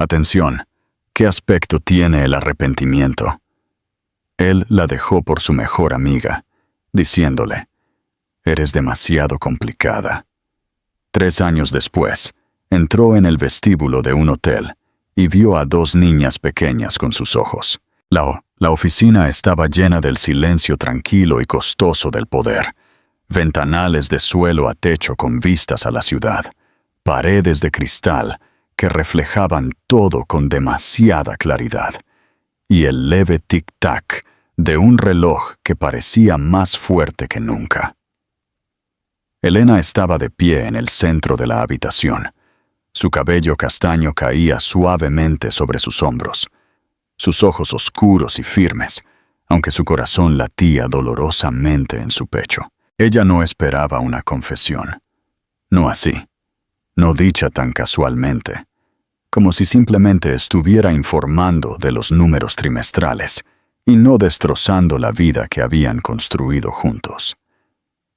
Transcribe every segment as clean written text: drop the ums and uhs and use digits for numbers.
Atención, ¿qué aspecto tiene el arrepentimiento? Él la dejó por su mejor amiga, diciéndole, «Eres demasiado complicada». 3 años después, entró en el vestíbulo de un hotel y vio a 2 niñas pequeñas con sus ojos. La oficina estaba llena del silencio tranquilo y costoso del poder, ventanales de suelo a techo con vistas a la ciudad, paredes de cristal que reflejaban todo con demasiada claridad, y el leve tic-tac de un reloj que parecía más fuerte que nunca. Elena estaba de pie en el centro de la habitación. Su cabello castaño caía suavemente sobre sus hombros, sus ojos oscuros y firmes, aunque su corazón latía dolorosamente en su pecho. Ella no esperaba una confesión. No así, no dicha tan casualmente, como si simplemente estuviera informando de los números trimestrales y no destrozando la vida que habían construido juntos.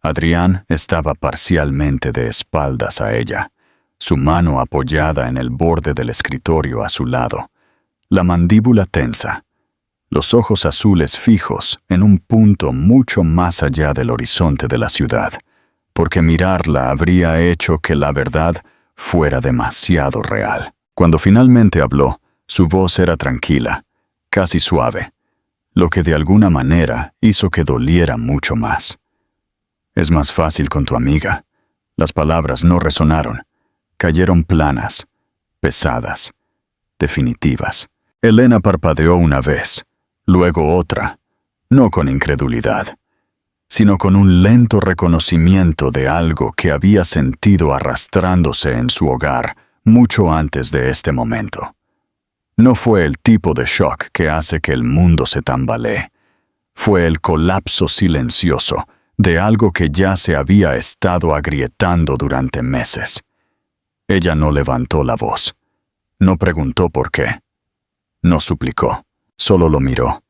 Adrián estaba parcialmente de espaldas a ella, su mano apoyada en el borde del escritorio a su lado, la mandíbula tensa, los ojos azules fijos en un punto mucho más allá del horizonte de la ciudad, porque mirarla habría hecho que la verdad fuera demasiado real. Cuando finalmente habló, su voz era tranquila, casi suave, lo que de alguna manera hizo que doliera mucho más. «Es más fácil con tu amiga». Las palabras no resonaron, cayeron planas, pesadas, definitivas. Elena parpadeó una vez, luego otra, no con incredulidad, sino con un lento reconocimiento de algo que había sentido arrastrándose en su hogar mucho antes de este momento. No fue el tipo de shock que hace que el mundo se tambalee. Fue el colapso silencioso de algo que ya se había estado agrietando durante meses. Ella no levantó la voz, no preguntó por qué, no suplicó, solo lo miró,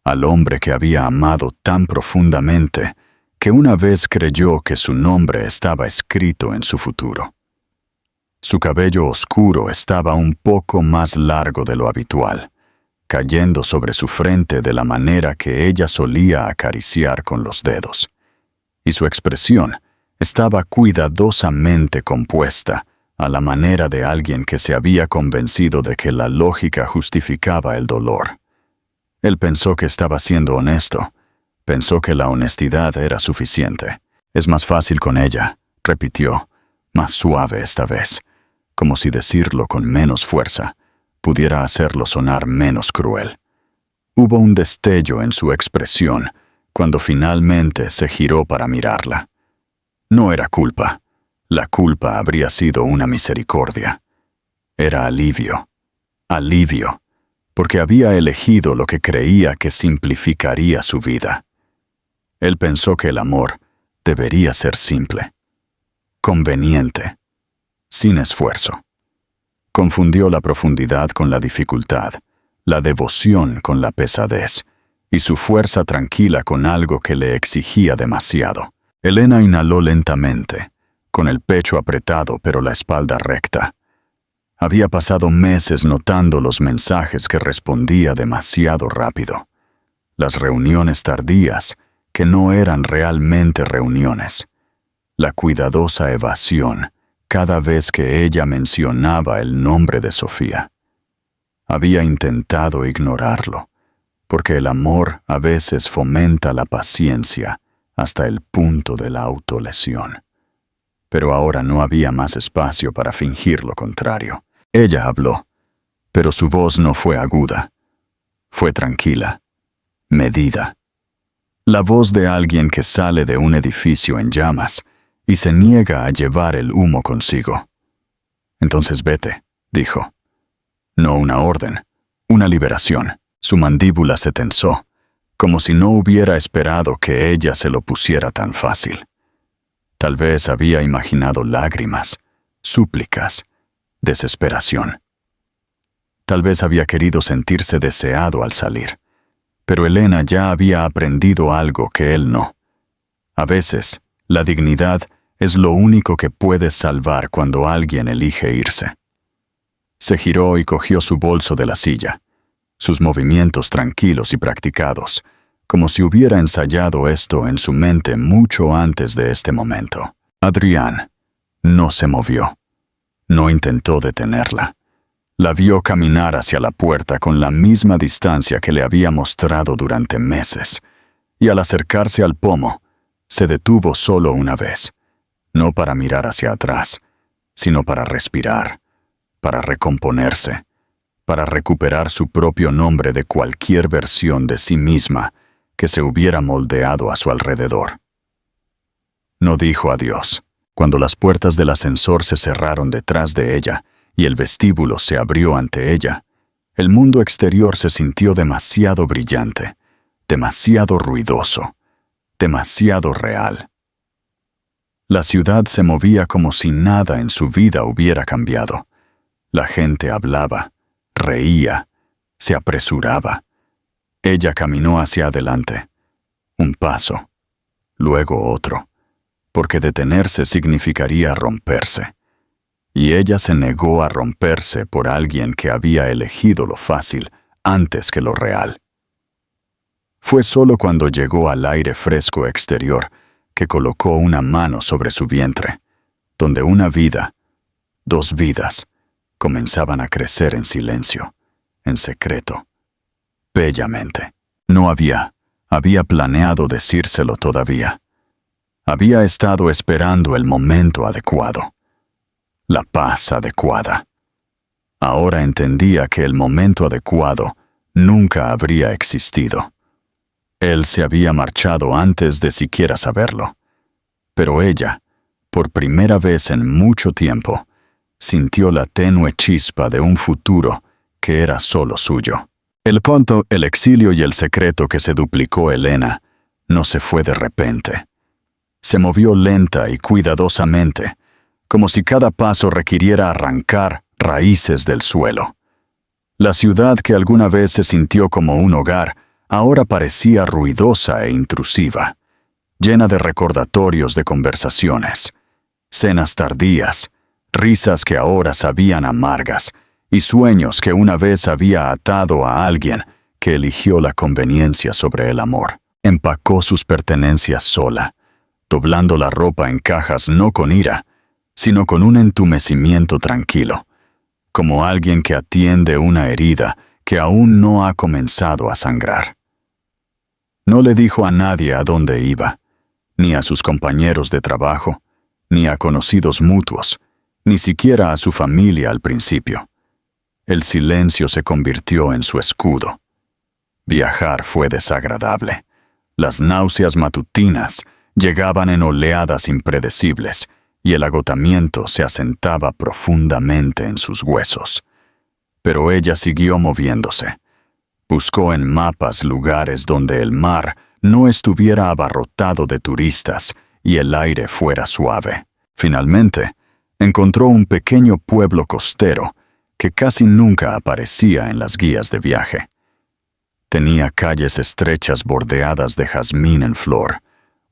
al hombre que había amado tan profundamente que una vez creyó que su nombre estaba escrito en su futuro. Su cabello oscuro estaba un poco más largo de lo habitual, cayendo sobre su frente de la manera que ella solía acariciar con los dedos. Y su expresión estaba cuidadosamente compuesta a la manera de alguien que se había convencido de que la lógica justificaba el dolor. Él pensó que estaba siendo honesto, pensó que la honestidad era suficiente. «Es más fácil con ella», repitió, más suave esta vez, como si decirlo con menos fuerza pudiera hacerlo sonar menos cruel. Hubo un destello en su expresión cuando finalmente se giró para mirarla. No era culpa. La culpa habría sido una misericordia. Era alivio. Alivio, porque había elegido lo que creía que simplificaría su vida. Él pensó que el amor debería ser simple, conveniente, sin esfuerzo. Confundió la profundidad con la dificultad, la devoción con la pesadez, y su fuerza tranquila con algo que le exigía demasiado. Elena inhaló lentamente, con el pecho apretado pero la espalda recta. Había pasado meses notando los mensajes que respondía demasiado rápido. Las reuniones tardías, que no eran realmente reuniones. La cuidadosa evasión, cada vez que ella mencionaba el nombre de Sofía. Había intentado ignorarlo, porque el amor a veces fomenta la paciencia hasta el punto de la autolesión. Pero ahora no había más espacio para fingir lo contrario. Ella habló, pero su voz no fue aguda. Fue tranquila, medida. La voz de alguien que sale de un edificio en llamas y se niega a llevar el humo consigo. «Entonces vete», dijo. No una orden, una liberación. Su mandíbula se tensó, como si no hubiera esperado que ella se lo pusiera tan fácil. Tal vez había imaginado lágrimas, súplicas, desesperación. Tal vez había querido sentirse deseado al salir, pero Elena ya había aprendido algo que él no. A veces, la dignidad es lo único que puede salvar cuando alguien elige irse. Se giró y cogió su bolso de la silla, sus movimientos tranquilos y practicados, como si hubiera ensayado esto en su mente mucho antes de este momento. Adrián no se movió. No intentó detenerla. La vio caminar hacia la puerta con la misma distancia que le había mostrado durante meses, y al acercarse al pomo, se detuvo solo una vez, no para mirar hacia atrás, sino para respirar, para recomponerse, para recuperar su propio nombre de cualquier versión de sí misma que se hubiera moldeado a su alrededor. No dijo adiós. Cuando las puertas del ascensor se cerraron detrás de ella y el vestíbulo se abrió ante ella, el mundo exterior se sintió demasiado brillante, demasiado ruidoso, demasiado real. La ciudad se movía como si nada en su vida hubiera cambiado. La gente hablaba, reía, se apresuraba. Ella caminó hacia adelante, un paso, luego otro, porque detenerse significaría romperse. Y ella se negó a romperse por alguien que había elegido lo fácil antes que lo real. Fue solo cuando llegó al aire fresco exterior que colocó una mano sobre su vientre, donde una vida, dos vidas, comenzaban a crecer en silencio, en secreto, bellamente. No había planeado decírselo todavía. Había estado esperando el momento adecuado, la paz adecuada. Ahora entendía que el momento adecuado nunca habría existido. Él se había marchado antes de siquiera saberlo, pero ella, por primera vez en mucho tiempo, sintió la tenue chispa de un futuro que era solo suyo. El punto, el exilio y el secreto que se duplicó Elena no se fue de repente. Se movió lenta y cuidadosamente, como si cada paso requiriera arrancar raíces del suelo. La ciudad que alguna vez se sintió como un hogar, ahora parecía ruidosa e intrusiva, llena de recordatorios de conversaciones, cenas tardías, risas que ahora sabían amargas, y sueños que una vez había atado a alguien que eligió la conveniencia sobre el amor. Empacó sus pertenencias sola, doblando la ropa en cajas no con ira, sino con un entumecimiento tranquilo, como alguien que atiende una herida que aún no ha comenzado a sangrar. No le dijo a nadie a dónde iba, ni a sus compañeros de trabajo, ni a conocidos mutuos, ni siquiera a su familia al principio. El silencio se convirtió en su escudo. Viajar fue desagradable. Las náuseas matutinas llegaban en oleadas impredecibles, y el agotamiento se asentaba profundamente en sus huesos. Pero ella siguió moviéndose. Buscó en mapas lugares donde el mar no estuviera abarrotado de turistas y el aire fuera suave. Finalmente, encontró un pequeño pueblo costero que casi nunca aparecía en las guías de viaje. Tenía calles estrechas bordeadas de jazmín en flor,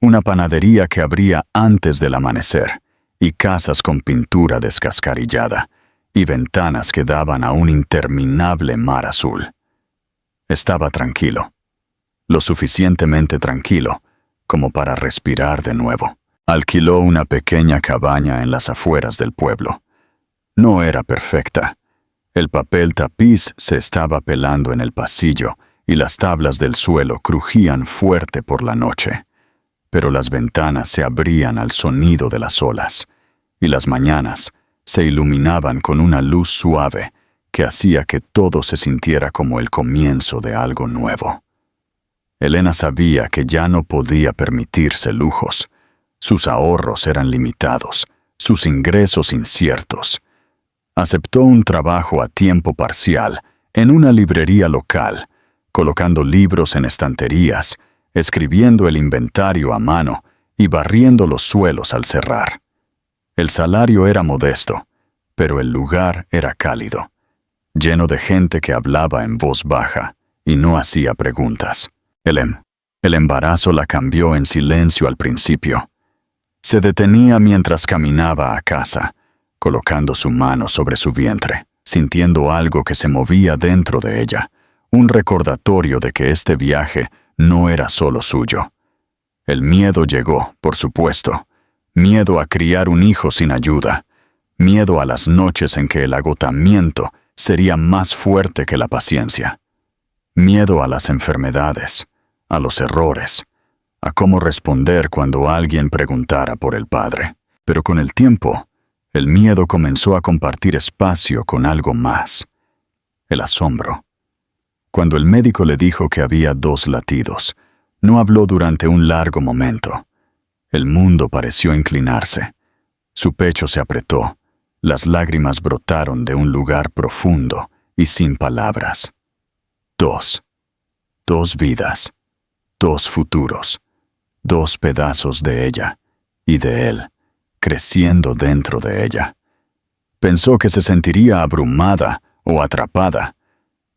una panadería que abría antes del amanecer, y casas con pintura descascarillada, y ventanas que daban a un interminable mar azul. Estaba tranquilo, lo suficientemente tranquilo como para respirar de nuevo. Alquiló una pequeña cabaña en las afueras del pueblo. No era perfecta. El papel tapiz se estaba pelando en el pasillo y las tablas del suelo crujían fuerte por la noche, pero las ventanas se abrían al sonido de las olas, y las mañanas se iluminaban con una luz suave que hacía que todo se sintiera como el comienzo de algo nuevo. Elena sabía que ya no podía permitirse lujos. Sus ahorros eran limitados, sus ingresos inciertos. Aceptó un trabajo a tiempo parcial en una librería local, colocando libros en estanterías, escribiendo el inventario a mano y barriendo los suelos al cerrar. El salario era modesto, pero el lugar era cálido, lleno de gente que hablaba en voz baja y no hacía preguntas. El embarazo la cambió en silencio al principio. Se detenía mientras caminaba a casa, colocando su mano sobre su vientre. sintiendo algo que se movía dentro de ella, un recordatorio de que este viaje no era solo suyo. El miedo llegó, por supuesto, miedo a criar un hijo sin ayuda, miedo a las noches en que el agotamiento sería más fuerte que la paciencia, miedo a las enfermedades, a los errores, a cómo responder cuando alguien preguntara por el padre. Pero con el tiempo, el miedo comenzó a compartir espacio con algo más, el asombro. Cuando el médico le dijo que había 2 latidos, no habló durante un largo momento. El mundo pareció inclinarse. Su pecho se apretó. Las lágrimas brotaron de un lugar profundo y sin palabras. 2. 2 vidas. 2 futuros. 2 pedazos de ella y de él, creciendo dentro de ella. Pensó que se sentiría abrumada o atrapada,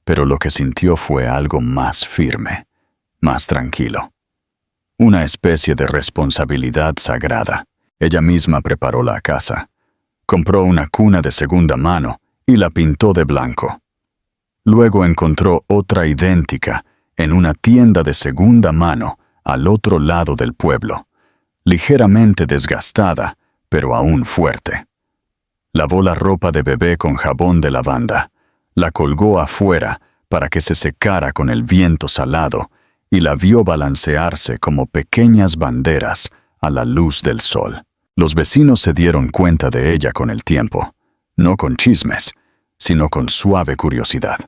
pero lo que sintió fue algo más firme, más tranquilo. Una especie de responsabilidad sagrada. Ella misma preparó la casa. Compró una cuna de segunda mano y la pintó de blanco. Luego encontró otra idéntica en una tienda de segunda mano al otro lado del pueblo, ligeramente desgastada, pero aún fuerte. Lavó la ropa de bebé con jabón de lavanda, la colgó afuera para que se secara con el viento salado y la vio balancearse como pequeñas banderas a la luz del sol. Los vecinos se dieron cuenta de ella con el tiempo, no con chismes, sino con suave curiosidad.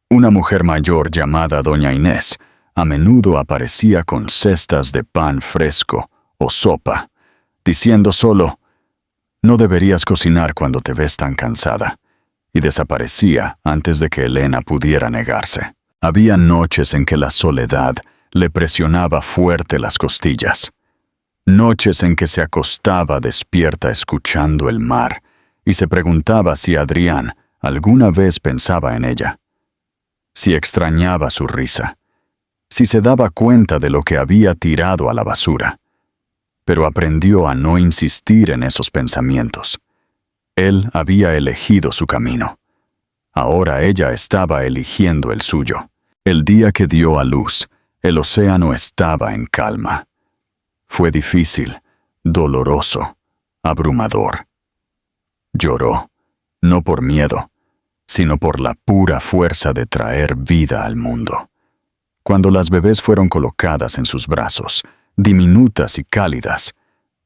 Una mujer mayor llamada Doña Inés a menudo aparecía con cestas de pan fresco o sopa, diciendo solo, «No deberías cocinar cuando te ves tan cansada», y desaparecía antes de que Elena pudiera negarse. Había noches en que la soledad le presionaba fuerte las costillas. Noches en que se acostaba despierta escuchando el mar y se preguntaba si Adrián alguna vez pensaba en ella, si extrañaba su risa, si se daba cuenta de lo que había tirado a la basura. Pero aprendió a no insistir en esos pensamientos. Él había elegido su camino. Ahora ella estaba eligiendo el suyo. El día que dio a luz, el océano estaba en calma. Fue difícil, doloroso, abrumador. Lloró, no por miedo, sino por la pura fuerza de traer vida al mundo. Cuando las bebés fueron colocadas en sus brazos, diminutas y cálidas,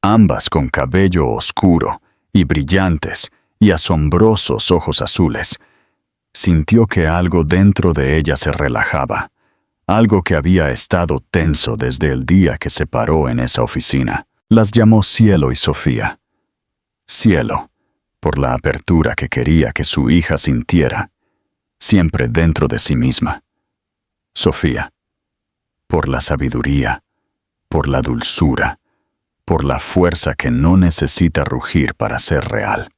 ambas con cabello oscuro y brillantes y asombrosos ojos azules, sintió que algo dentro de ella se relajaba, algo que había estado tenso desde el día que se paró en esa oficina. Las llamó Cielo y Sofía. Cielo, por la apertura que quería que su hija sintiera, siempre dentro de sí misma. Sofía, por la sabiduría, por la dulzura, por la fuerza que no necesita rugir para ser real.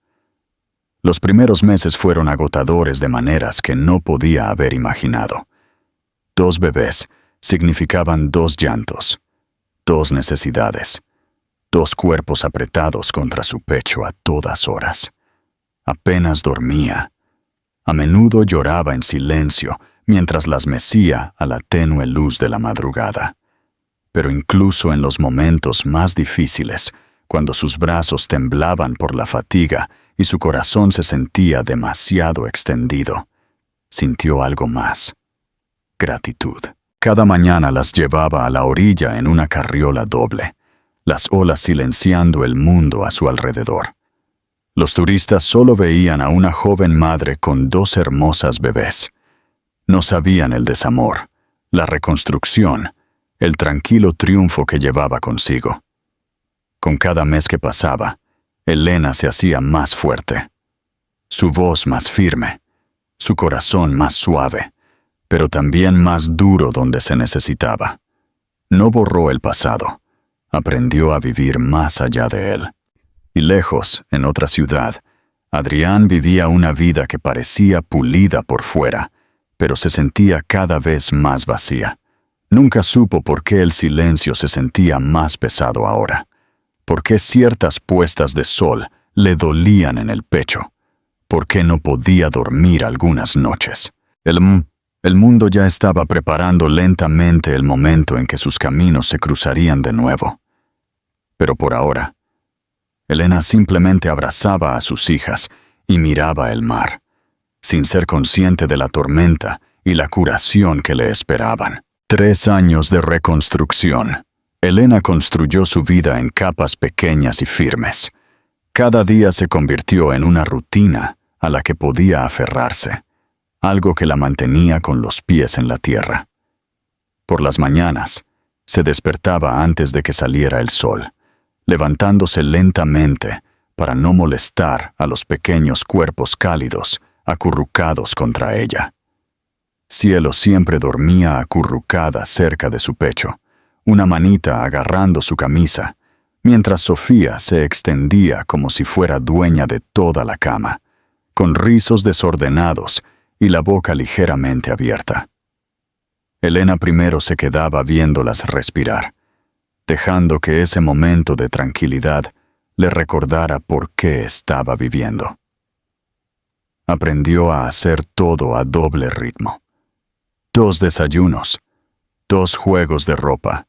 Los primeros meses fueron agotadores de maneras que no podía haber imaginado. 2 bebés significaban 2 llantos, 2 necesidades, 2 cuerpos apretados contra su pecho a todas horas. Apenas dormía. A menudo lloraba en silencio mientras las mecía a la tenue luz de la madrugada. Pero incluso en los momentos más difíciles, cuando sus brazos temblaban por la fatiga y su corazón se sentía demasiado extendido, sintió algo más: gratitud. Cada mañana las llevaba a la orilla en una carriola doble, las olas silenciando el mundo a su alrededor. Los turistas solo veían a una joven madre con 2 hermosas bebés. No sabían el desamor, la reconstrucción, el tranquilo triunfo que llevaba consigo. Con cada mes que pasaba, Elena se hacía más fuerte, su voz más firme, su corazón más suave, pero también más duro donde se necesitaba. No borró el pasado, aprendió a vivir más allá de él. Y lejos, en otra ciudad, Adrián vivía una vida que parecía pulida por fuera, pero se sentía cada vez más vacía. Nunca supo por qué el silencio se sentía más pesado ahora, por qué ciertas puestas de sol le dolían en el pecho, por qué no podía dormir algunas noches. El mundo ya estaba preparando lentamente el momento en que sus caminos se cruzarían de nuevo. Pero por ahora, Elena simplemente abrazaba a sus hijas y miraba el mar, sin ser consciente de la tormenta y la curación que le esperaban. 3 años de reconstrucción. Elena construyó su vida en capas pequeñas y firmes. Cada día se convirtió en una rutina a la que podía aferrarse, algo que la mantenía con los pies en la tierra. Por las mañanas, se despertaba antes de que saliera el sol, levantándose lentamente para no molestar a los pequeños cuerpos cálidos acurrucados contra ella. Cielo siempre dormía acurrucada cerca de su pecho, una manita agarrando su camisa, mientras Sofía se extendía como si fuera dueña de toda la cama, con rizos desordenados y la boca ligeramente abierta. Elena primero se quedaba viéndolas respirar, dejando que ese momento de tranquilidad le recordara por qué estaba viviendo. Aprendió a hacer todo a doble ritmo. 2 desayunos, 2 juegos de ropa,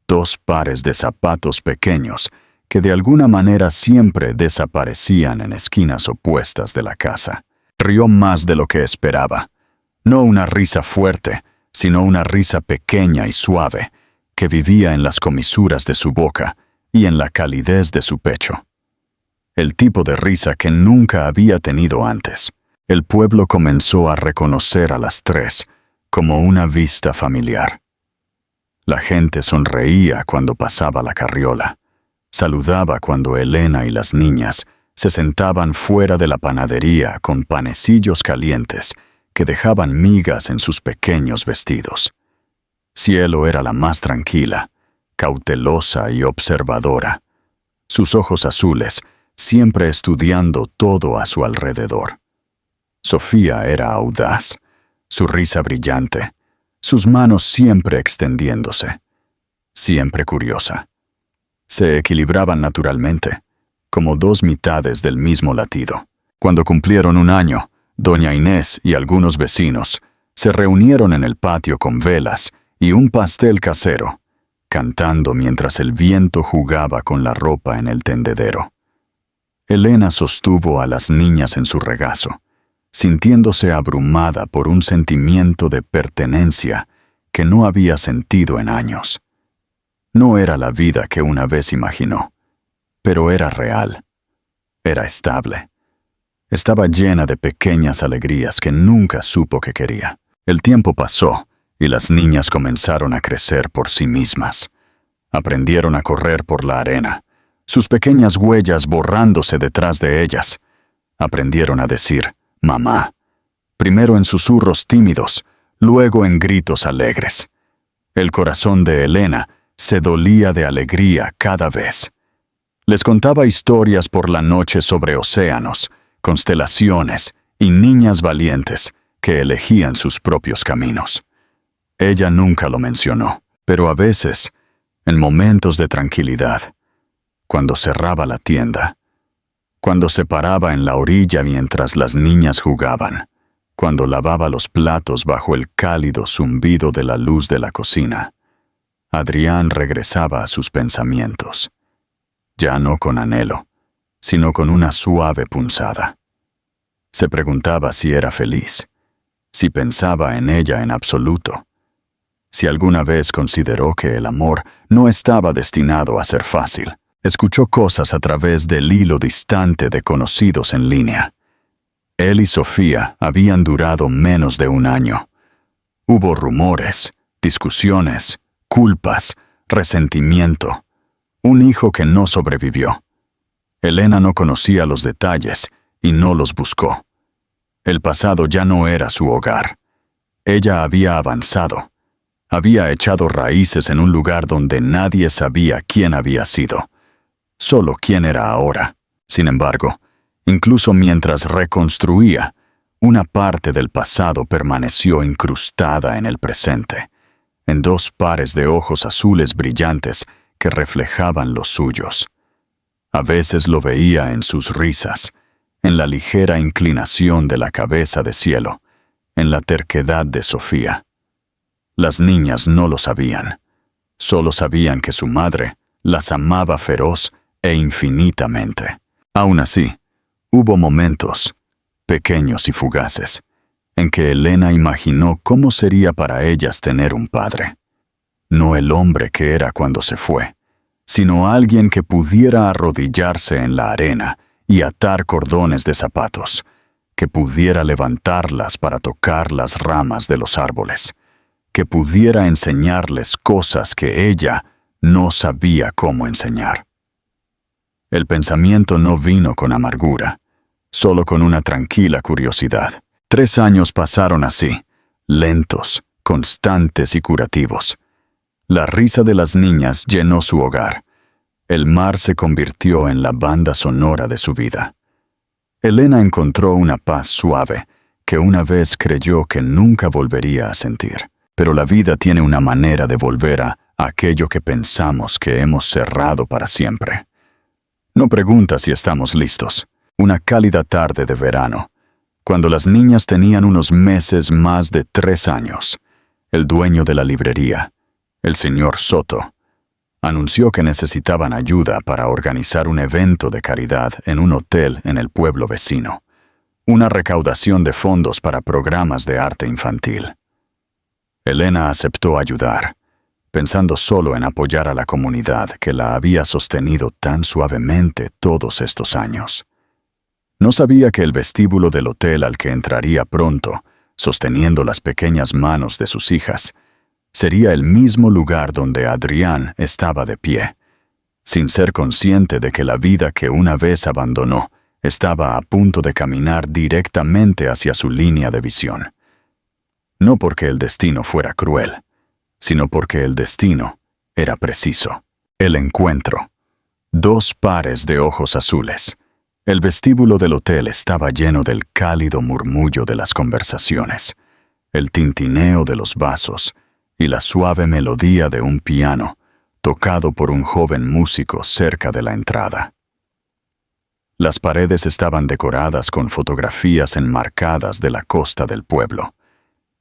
2 pares de zapatos pequeños que de alguna manera siempre desaparecían en esquinas opuestas de la casa. Rió más de lo que esperaba. No una risa fuerte, sino una risa pequeña y suave, que vivía en las comisuras de su boca y en la calidez de su pecho. El tipo de risa que nunca había tenido antes. El pueblo comenzó a reconocer a las 3 como una vista familiar. La gente sonreía cuando pasaba la carriola, saludaba cuando Elena y las niñas se sentaban fuera de la panadería con panecillos calientes que dejaban migas en sus pequeños vestidos. Cielo era la más tranquila, cautelosa y observadora, sus ojos azules siempre estudiando todo a su alrededor. Sofía era audaz, su risa brillante, sus manos siempre extendiéndose, siempre curiosa. Se equilibraban naturalmente, como 2 mitades del mismo latido. Cuando cumplieron 1 año, doña Inés y algunos vecinos se reunieron en el patio con velas y un pastel casero, cantando mientras el viento jugaba con la ropa en el tendedero. Elena sostuvo a las niñas en su regazo, sintiéndose abrumada por un sentimiento de pertenencia que no había sentido en años. No era la vida que una vez imaginó, pero era real, era estable. Estaba llena de pequeñas alegrías que nunca supo que quería. El tiempo pasó y las niñas comenzaron a crecer por sí mismas. Aprendieron a correr por la arena, sus pequeñas huellas borrándose detrás de ellas. Aprendieron a decir «mamá», primero en susurros tímidos, luego en gritos alegres. El corazón de Elena se dolía de alegría cada vez. Les contaba historias por la noche sobre océanos, constelaciones y niñas valientes que elegían sus propios caminos. Ella nunca lo mencionó, pero a veces, en momentos de tranquilidad, cuando cerraba la tienda, cuando se paraba en la orilla mientras las niñas jugaban, cuando lavaba los platos bajo el cálido zumbido de la luz de la cocina, Adrián regresaba a sus pensamientos, ya no con anhelo, sino con una suave punzada. Se preguntaba si era feliz, si pensaba en ella en absoluto, si alguna vez consideró que el amor no estaba destinado a ser fácil. Escuchó cosas a través del hilo distante de conocidos en línea. Él y Sofía habían durado menos de 1 año. Hubo rumores, discusiones, culpas, resentimiento. Un hijo que no sobrevivió. Elena no conocía los detalles y no los buscó. El pasado ya no era su hogar. Ella había avanzado. Había echado raíces en un lugar donde nadie sabía quién había sido. Solo quién era ahora. Sin embargo, incluso mientras reconstruía, una parte del pasado permaneció incrustada en el presente, en 2 pares de ojos azules brillantes que reflejaban los suyos. A veces lo veía en sus risas, en la ligera inclinación de la cabeza de Cielo, en la terquedad de Sofía. Las niñas no lo sabían. Solo sabían que su madre las amaba feroz e infinitamente. Aún así, hubo momentos, pequeños y fugaces, en que Elena imaginó cómo sería para ellas tener un padre. No el hombre que era cuando se fue, sino alguien que pudiera arrodillarse en la arena y atar cordones de zapatos, que pudiera levantarlas para tocar las ramas de los árboles, que pudiera enseñarles cosas que ella no sabía cómo enseñar. El pensamiento no vino con amargura, solo con una tranquila curiosidad. 3 años pasaron así, lentos, constantes y curativos. La risa de las niñas llenó su hogar. El mar se convirtió en la banda sonora de su vida. Elena encontró una paz suave que una vez creyó que nunca volvería a sentir. Pero la vida tiene una manera de volver a aquello que pensamos que hemos cerrado para siempre. No pregunta si estamos listos. Una cálida tarde de verano, cuando las niñas tenían unos meses más de 3 años, el dueño de la librería, el señor Soto, anunció que necesitaban ayuda para organizar un evento de caridad en un hotel en el pueblo vecino, una recaudación de fondos para programas de arte infantil. Elena aceptó ayudar, pensando solo en apoyar a la comunidad que la había sostenido tan suavemente todos estos años. No sabía que el vestíbulo del hotel al que entraría pronto, sosteniendo las pequeñas manos de sus hijas, sería el mismo lugar donde Adrián estaba de pie, sin ser consciente de que la vida que una vez abandonó estaba a punto de caminar directamente hacia su línea de visión. No porque el destino fuera cruel, sino porque el destino era preciso. El encuentro. 2 pares de ojos azules. El vestíbulo del hotel estaba lleno del cálido murmullo de las conversaciones, el tintineo de los vasos y la suave melodía de un piano tocado por un joven músico cerca de la entrada. Las paredes estaban decoradas con fotografías enmarcadas de la costa del pueblo,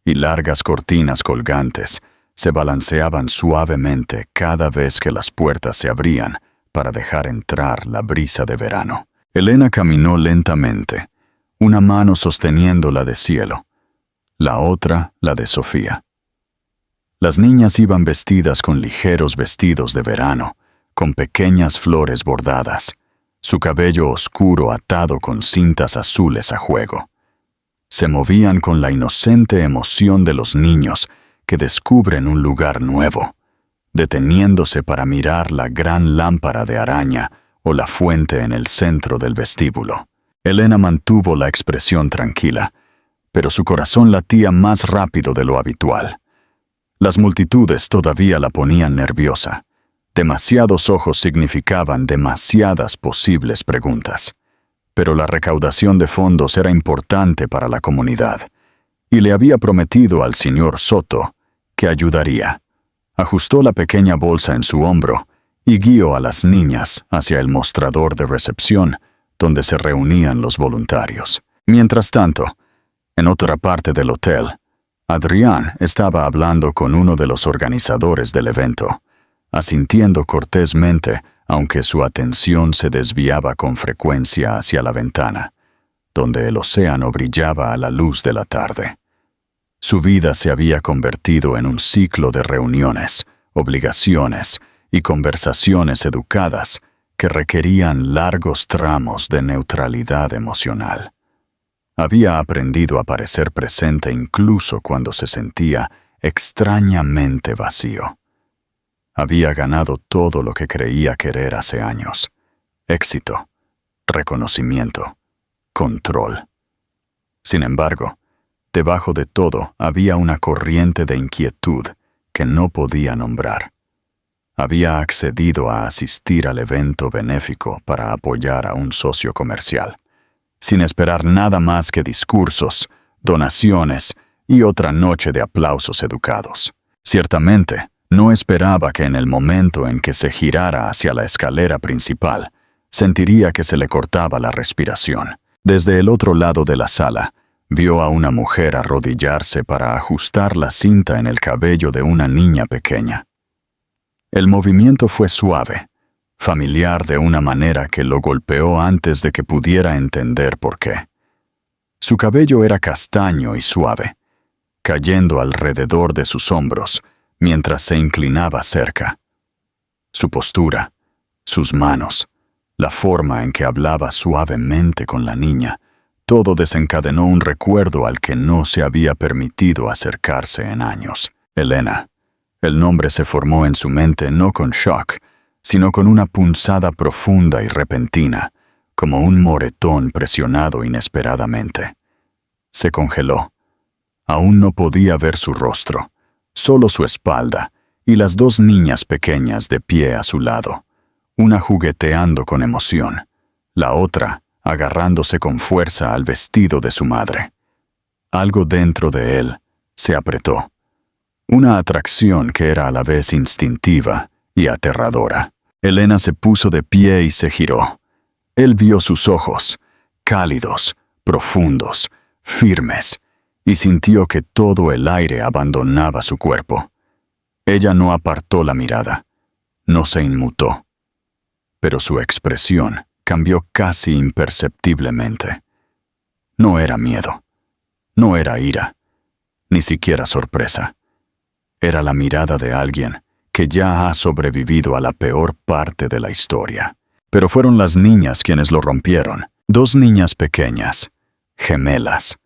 y largas cortinas colgantes se balanceaban suavemente cada vez que las puertas se abrían para dejar entrar la brisa de verano. Elena caminó lentamente, una mano sosteniendo la de Cielo, la otra la de Sofía. Las niñas iban vestidas con ligeros vestidos de verano, con pequeñas flores bordadas, su cabello oscuro atado con cintas azules a juego. Se movían con la inocente emoción de los niños que descubren un lugar nuevo, deteniéndose para mirar la gran lámpara de araña o la fuente en el centro del vestíbulo. Elena mantuvo la expresión tranquila, pero su corazón latía más rápido de lo habitual. Las multitudes todavía la ponían nerviosa. Demasiados ojos significaban demasiadas posibles preguntas. Pero la recaudación de fondos era importante para la comunidad, y le había prometido al señor Soto que ayudaría. Ajustó la pequeña bolsa en su hombro y guió a las niñas hacia el mostrador de recepción, donde se reunían los voluntarios. Mientras tanto, en otra parte del hotel, Adrián estaba hablando con uno de los organizadores del evento, asintiendo cortésmente, aunque su atención se desviaba con frecuencia hacia la ventana, donde el océano brillaba a la luz de la tarde. Su vida se había convertido en un ciclo de reuniones, obligaciones y conversaciones educadas que requerían largos tramos de neutralidad emocional. Había aprendido a parecer presente incluso cuando se sentía extrañamente vacío. Había ganado todo lo que creía querer hace años: éxito, reconocimiento, control. Sin embargo, debajo de todo había una corriente de inquietud que no podía nombrar. Había accedido a asistir al evento benéfico para apoyar a un socio comercial, sin esperar nada más que discursos, donaciones y otra noche de aplausos educados. Ciertamente, no esperaba que en el momento en que se girara hacia la escalera principal, sentiría que se le cortaba la respiración. Desde el otro lado de la sala, vio a una mujer arrodillarse para ajustar la cinta en el cabello de una niña pequeña. El movimiento fue suave, familiar de una manera que lo golpeó antes de que pudiera entender por qué. Su cabello era castaño y suave, cayendo alrededor de sus hombros mientras se inclinaba cerca. Su postura, sus manos, la forma en que hablaba suavemente con la niña, todo desencadenó un recuerdo al que no se había permitido acercarse en años. Elena. El nombre se formó en su mente no con shock, sino con una punzada profunda y repentina, como un moretón presionado inesperadamente. Se congeló. Aún no podía ver su rostro, solo su espalda y las dos niñas pequeñas de pie a su lado, una jugueteando con emoción, la otra agarrándose con fuerza al vestido de su madre. Algo dentro de él se apretó. Una atracción que era a la vez instintiva y aterradora. Elena se puso de pie y se giró. Él vio sus ojos, cálidos, profundos, firmes, y sintió que todo el aire abandonaba su cuerpo. Ella no apartó la mirada, no se inmutó, pero su expresión cambió casi imperceptiblemente. No era miedo, no era ira, ni siquiera sorpresa. Era la mirada de alguien que ya ha sobrevivido a la peor parte de la historia. Pero fueron las niñas quienes lo rompieron. Dos niñas pequeñas, gemelas,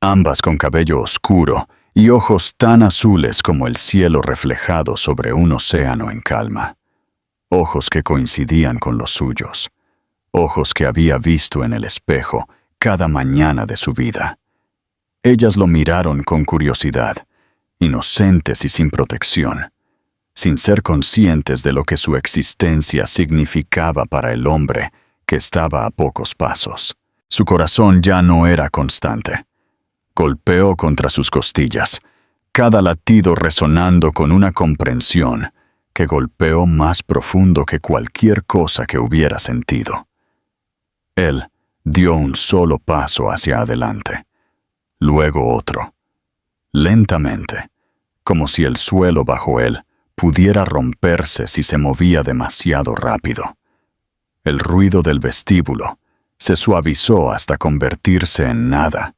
ambas con cabello oscuro y ojos tan azules como el cielo reflejado sobre un océano en calma. Ojos que coincidían con los suyos. Ojos que había visto en el espejo cada mañana de su vida. Ellas lo miraron con curiosidad, inocentes y sin protección, sin ser conscientes de lo que su existencia significaba para el hombre que estaba a pocos pasos. Su corazón ya no era constante. Golpeó contra sus costillas, cada latido resonando con una comprensión que golpeó más profundo que cualquier cosa que hubiera sentido. Él dio un solo paso hacia adelante, luego otro. Lentamente, como si el suelo bajo él pudiera romperse si se movía demasiado rápido. El ruido del vestíbulo se suavizó hasta convertirse en nada.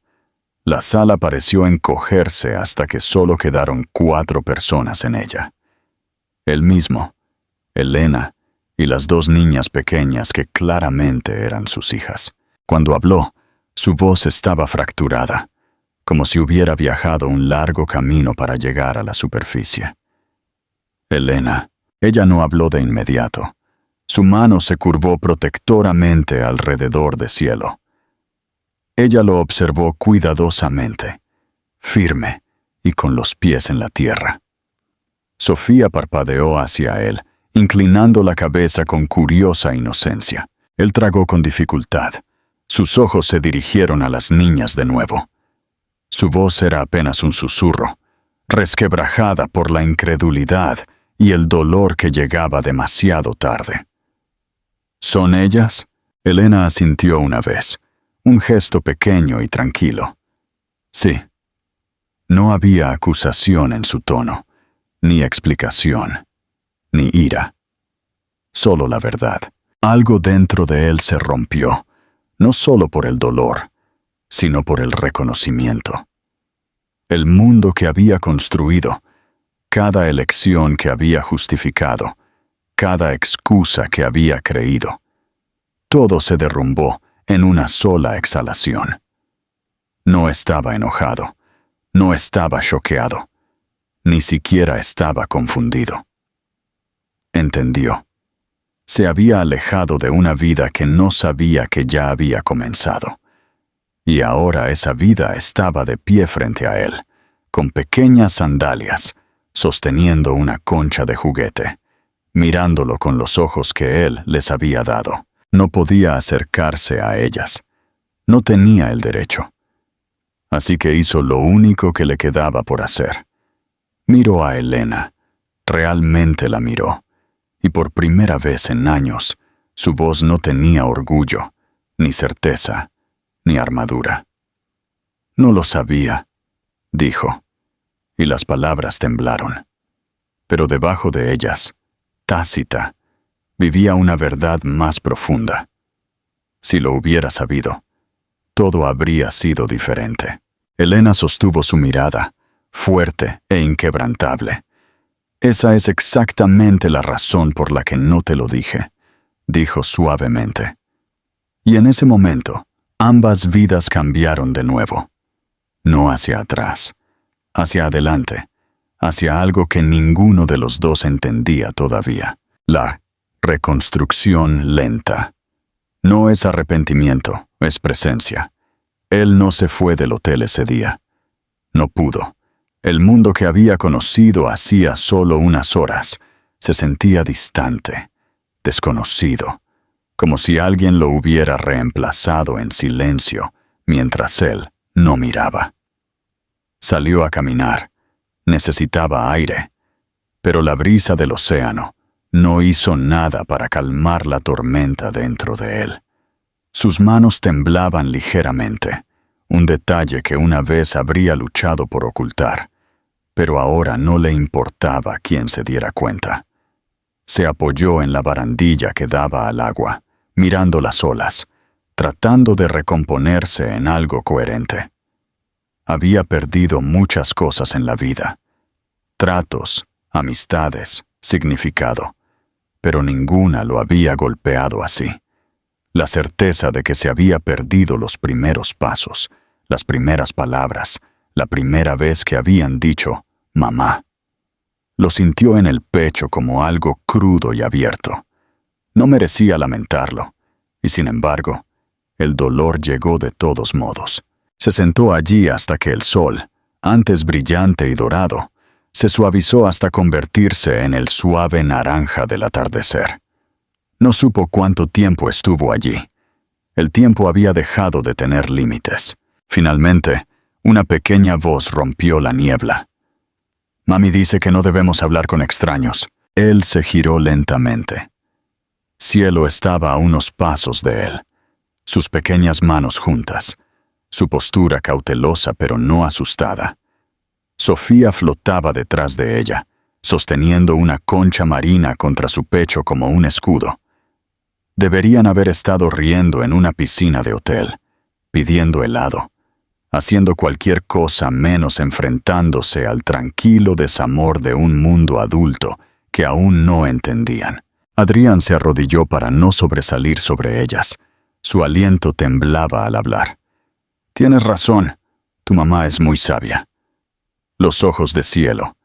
La sala pareció encogerse hasta que solo quedaron 4 personas en ella. Él mismo, Elena y las 2 niñas pequeñas que claramente eran sus hijas. Cuando habló, su voz estaba fracturada, como si hubiera viajado un largo camino para llegar a la superficie. Elena. Ella no habló de inmediato. Su mano se curvó protectoramente alrededor de Cielo. Ella lo observó cuidadosamente, firme y con los pies en la tierra. Sofía parpadeó hacia él, inclinando la cabeza con curiosa inocencia. Él tragó con dificultad. Sus ojos se dirigieron a las niñas de nuevo. Su voz era apenas un susurro, resquebrajada por la incredulidad y el dolor que llegaba demasiado tarde. ¿Son ellas? Elena asintió una vez, un gesto pequeño y tranquilo. Sí. No había acusación en su tono, ni explicación, ni ira. Solo la verdad. Algo dentro de él se rompió, no solo por el dolor, sino por el reconocimiento. El mundo que había construido, cada elección que había justificado, cada excusa que había creído, todo se derrumbó en una sola exhalación. No estaba enojado, no estaba choqueado, ni siquiera estaba confundido. Entendió. Se había alejado de una vida que no sabía que ya había comenzado. Y ahora esa vida estaba de pie frente a él, con pequeñas sandalias, sosteniendo una concha de juguete, mirándolo con los ojos que él les había dado. No podía acercarse a ellas. No tenía el derecho. Así que hizo lo único que le quedaba por hacer. Miró a Elena. Realmente la miró. Y por primera vez en años, su voz no tenía orgullo, ni certeza, ni armadura. No lo sabía, dijo, y las palabras temblaron. Pero debajo de ellas, tácita, vivía una verdad más profunda. Si lo hubiera sabido, todo habría sido diferente. Elena sostuvo su mirada, fuerte e inquebrantable. Esa es exactamente la razón por la que no te lo dije, dijo suavemente. Y en ese momento, ambas vidas cambiaron de nuevo. No hacia atrás, hacia adelante, hacia algo que ninguno de los dos entendía todavía. La reconstrucción lenta. No es arrepentimiento, es presencia. Él no se fue del hotel ese día. No pudo. El mundo que había conocido hacía solo unas horas se sentía distante, desconocido, como si alguien lo hubiera reemplazado en silencio mientras él no miraba. Salió a caminar. Necesitaba aire, pero la brisa del océano no hizo nada para calmar la tormenta dentro de él. Sus manos temblaban ligeramente, un detalle que una vez habría luchado por ocultar, pero ahora no le importaba quién se diera cuenta. Se apoyó en la barandilla que daba al agua, mirando las olas, tratando de recomponerse en algo coherente. Había perdido muchas cosas en la vida: tratos, amistades, significado, pero ninguna lo había golpeado así. La certeza de que se había perdido los primeros pasos, las primeras palabras, la primera vez que habían dicho «mamá». Lo sintió en el pecho como algo crudo y abierto. No merecía lamentarlo, y sin embargo, el dolor llegó de todos modos. Se sentó allí hasta que el sol, antes brillante y dorado, se suavizó hasta convertirse en el suave naranja del atardecer. No supo cuánto tiempo estuvo allí. El tiempo había dejado de tener límites. Finalmente, una pequeña voz rompió la niebla. «Mami dice que no debemos hablar con extraños». Él se giró lentamente. Cielo estaba a unos pasos de él, sus pequeñas manos juntas, su postura cautelosa pero no asustada. Sofía flotaba detrás de ella, sosteniendo una concha marina contra su pecho como un escudo. Deberían haber estado riendo en una piscina de hotel, pidiendo helado, haciendo cualquier cosa menos enfrentándose al tranquilo desamor de un mundo adulto que aún no entendían. Adrián se arrodilló para no sobresalir sobre ellas. Su aliento temblaba al hablar. «Tienes razón, tu mamá es muy sabia». Los ojos de Cielo,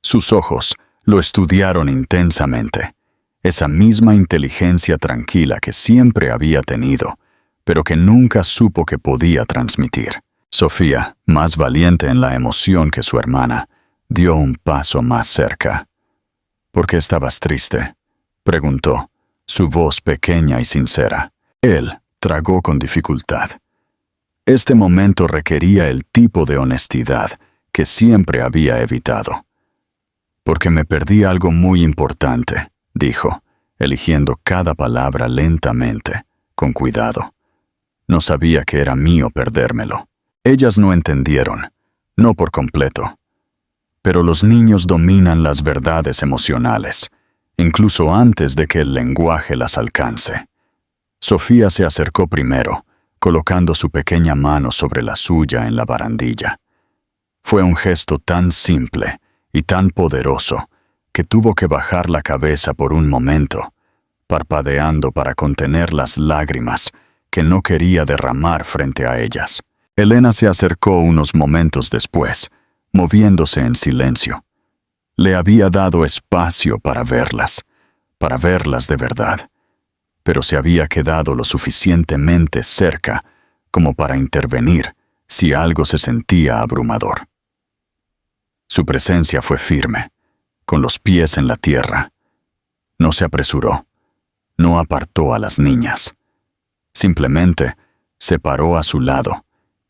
sus ojos, lo estudiaron intensamente. Esa misma inteligencia tranquila que siempre había tenido, pero que nunca supo que podía transmitir. Sofía, más valiente en la emoción que su hermana, dio un paso más cerca. «¿Por qué estabas triste?», preguntó, su voz pequeña y sincera. Él tragó con dificultad. Este momento requería el tipo de honestidad que siempre había evitado. «Porque me perdí algo muy importante», dijo, eligiendo cada palabra lentamente, con cuidado. No sabía que era mío perdérmelo. Ellas no entendieron, no por completo. Pero los niños dominan las verdades emocionales, incluso antes de que el lenguaje las alcance. Sofía se acercó primero, colocando su pequeña mano sobre la suya en la barandilla. Fue un gesto tan simple y tan poderoso que tuvo que bajar la cabeza por un momento, parpadeando para contener las lágrimas que no quería derramar frente a ellas. Elena se acercó unos momentos después, moviéndose en silencio. Le había dado espacio para verlas de verdad, pero se había quedado lo suficientemente cerca como para intervenir si algo se sentía abrumador. Su presencia fue firme, con los pies en la tierra. No se apresuró, no apartó a las niñas. Simplemente se paró a su lado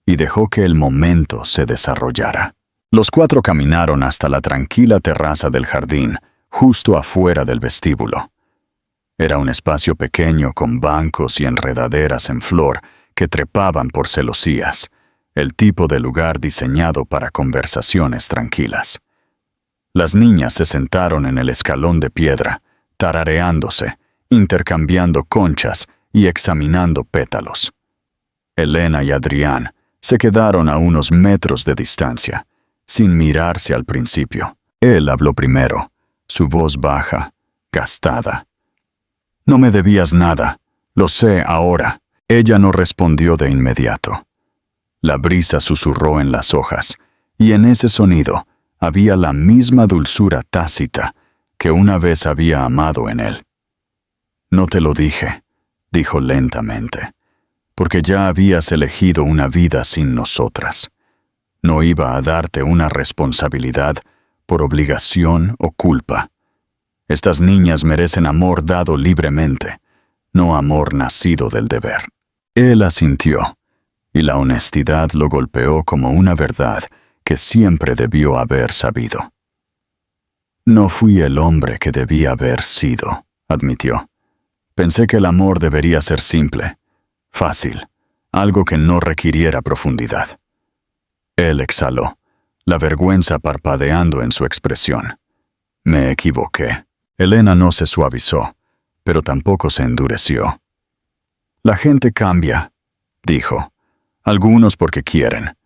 y dejó que el momento se desarrollara. Los cuatro caminaron hasta la tranquila terraza del jardín, justo afuera del vestíbulo. Era un espacio pequeño con bancos y enredaderas en flor que trepaban por celosías, el tipo de lugar diseñado para conversaciones tranquilas. Las niñas se sentaron en el escalón de piedra, tarareándose, intercambiando conchas y examinando pétalos. Elena y Adrián se quedaron a unos metros de distancia, sin mirarse al principio. Él habló primero, su voz baja, gastada. «No me debías nada, lo sé ahora». Ella no respondió de inmediato. La brisa susurró en las hojas, y en ese sonido había la misma dulzura tácita que una vez había amado en él. «No te lo dije», dijo lentamente, «porque ya habías elegido una vida sin nosotras. No iba a darte una responsabilidad por obligación o culpa. Estas niñas merecen amor dado libremente, no amor nacido del deber». Él asintió, y la honestidad lo golpeó como una verdad que siempre debió haber sabido. «No fui el hombre que debía haber sido», admitió. «Pensé que el amor debería ser simple, fácil, algo que no requiriera profundidad». Él exhaló, la vergüenza parpadeando en su expresión. «Me equivoqué». Elena no se suavizó, pero tampoco se endureció. «La gente cambia», dijo. «Algunos porque quieren,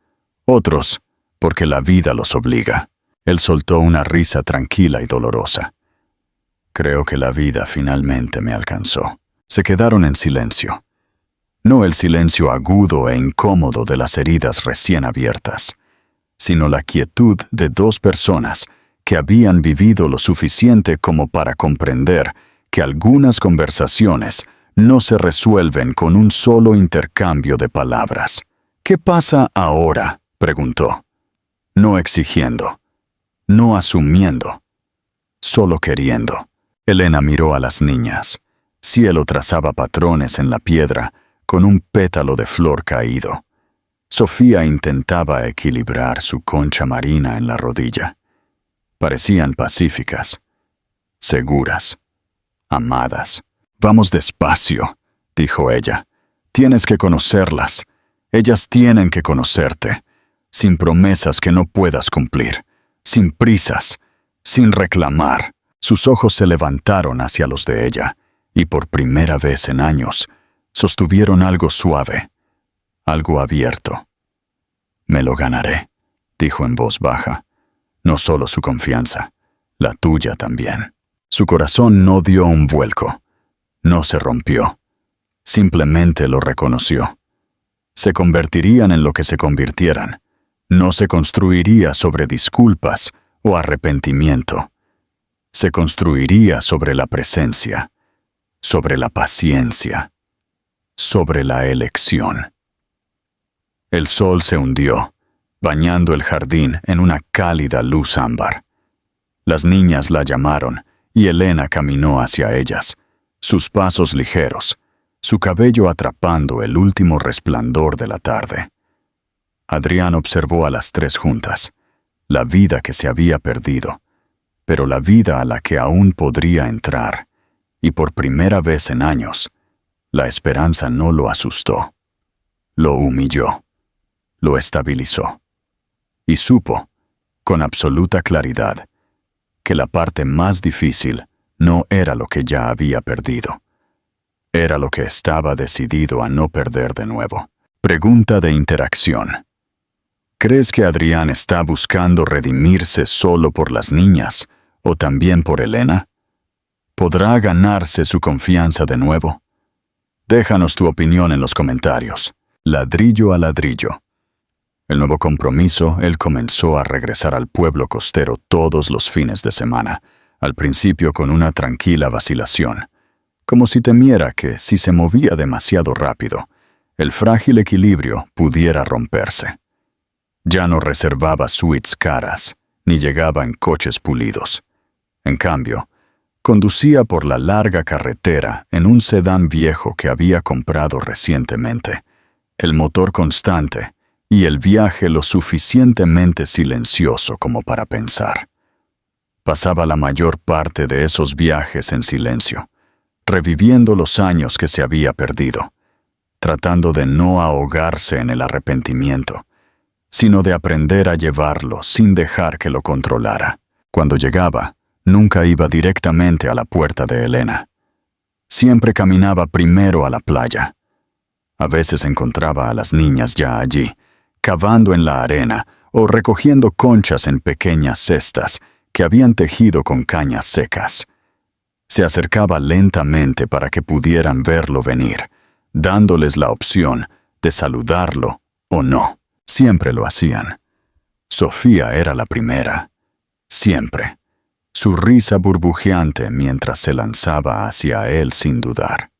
otros porque la vida los obliga». Él soltó una risa tranquila y dolorosa. «Creo que la vida finalmente me alcanzó». Se quedaron en silencio. No el silencio agudo e incómodo de las heridas recién abiertas, sino la quietud de dos personas que habían vivido lo suficiente como para comprender que algunas conversaciones no se resuelven con un solo intercambio de palabras. «¿Qué pasa ahora?», preguntó. No exigiendo, no asumiendo, solo queriendo. Elena miró a las niñas. Cielo trazaba patrones en la piedra con un pétalo de flor caído. Sofía intentaba equilibrar su concha marina en la rodilla. Parecían pacíficas, seguras, amadas. «Vamos despacio», dijo ella. «Tienes que conocerlas. Ellas tienen que conocerte. Sin promesas que no puedas cumplir. Sin prisas. Sin reclamar». Sus ojos se levantaron hacia los de ella, y por primera vez en años, sostuvieron algo suave, algo abierto. «Me lo ganaré», dijo en voz baja. No solo su confianza, la tuya también. Su corazón no dio un vuelco. No se rompió. Simplemente lo reconoció. Se convertirían en lo que se convirtieran. No se construiría sobre disculpas o arrepentimiento. Se construiría sobre la presencia, sobre la paciencia, sobre la elección. El sol se hundió, bañando el jardín en una cálida luz ámbar. Las niñas la llamaron y Elena caminó hacia ellas, sus pasos ligeros, su cabello atrapando el último resplandor de la tarde. Adrián observó a las tres juntas, la vida que se había perdido, pero la vida a la que aún podría entrar, y por primera vez en años, la esperanza no lo asustó, lo humilló, lo estabilizó, y supo, con absoluta claridad, que la parte más difícil no era lo que ya había perdido. Era lo que estaba decidido a no perder de nuevo. Pregunta de interacción. ¿Crees que Adrián está buscando redimirse solo por las niñas o también por Elena? ¿Podrá ganarse su confianza de nuevo? Déjanos tu opinión en los comentarios. Ladrillo a ladrillo. El nuevo compromiso, él comenzó a regresar al pueblo costero todos los fines de semana, al principio con una tranquila vacilación, como si temiera que, si se movía demasiado rápido, el frágil equilibrio pudiera romperse. Ya no reservaba suites caras, ni llegaba en coches pulidos. En cambio, conducía por la larga carretera en un sedán viejo que había comprado recientemente, el motor constante y el viaje lo suficientemente silencioso como para pensar. Pasaba la mayor parte de esos viajes en silencio, reviviendo los años que se había perdido, tratando de no ahogarse en el arrepentimiento, sino de aprender a llevarlo sin dejar que lo controlara. Cuando llegaba, nunca iba directamente a la puerta de Elena. Siempre caminaba primero a la playa. A veces encontraba a las niñas ya allí, cavando en la arena o recogiendo conchas en pequeñas cestas que habían tejido con cañas secas. Se acercaba lentamente para que pudieran verlo venir, dándoles la opción de saludarlo o no. Siempre lo hacían. Sofía era la primera. Siempre. Su risa burbujeante mientras se lanzaba hacia él sin dudar.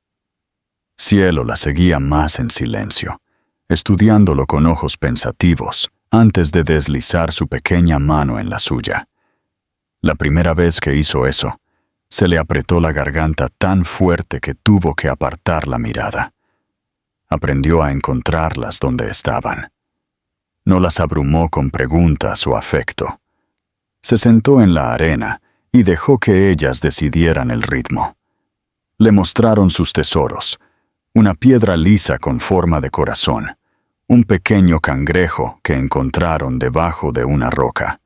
Cielo la seguía más en silencio, estudiándolo con ojos pensativos antes de deslizar su pequeña mano en la suya. La primera vez que hizo eso, se le apretó la garganta tan fuerte que tuvo que apartar la mirada. Aprendió a encontrarlas donde estaban. No las abrumó con preguntas o afecto. Se sentó en la arena y dejó que ellas decidieran el ritmo. Le mostraron sus tesoros, una piedra lisa con forma de corazón, un pequeño cangrejo que encontraron debajo de una roca,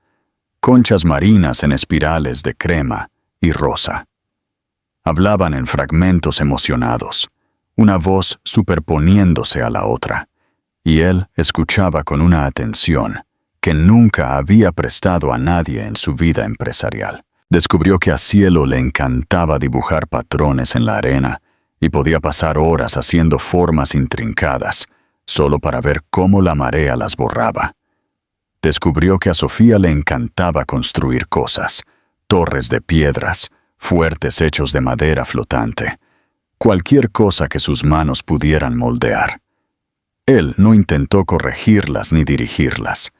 conchas marinas en espirales de crema y rosa. Hablaban en fragmentos emocionados, una voz superponiéndose a la otra, y él escuchaba con una atención que nunca había prestado a nadie en su vida empresarial. Descubrió que a Cielo le encantaba dibujar patrones en la arena y podía pasar horas haciendo formas intrincadas, solo para ver cómo la marea las borraba. Descubrió que a Sofía le encantaba construir cosas, torres de piedras, fuertes hechos de madera flotante, cualquier cosa que sus manos pudieran moldear. Él no intentó corregirlas ni dirigirlas,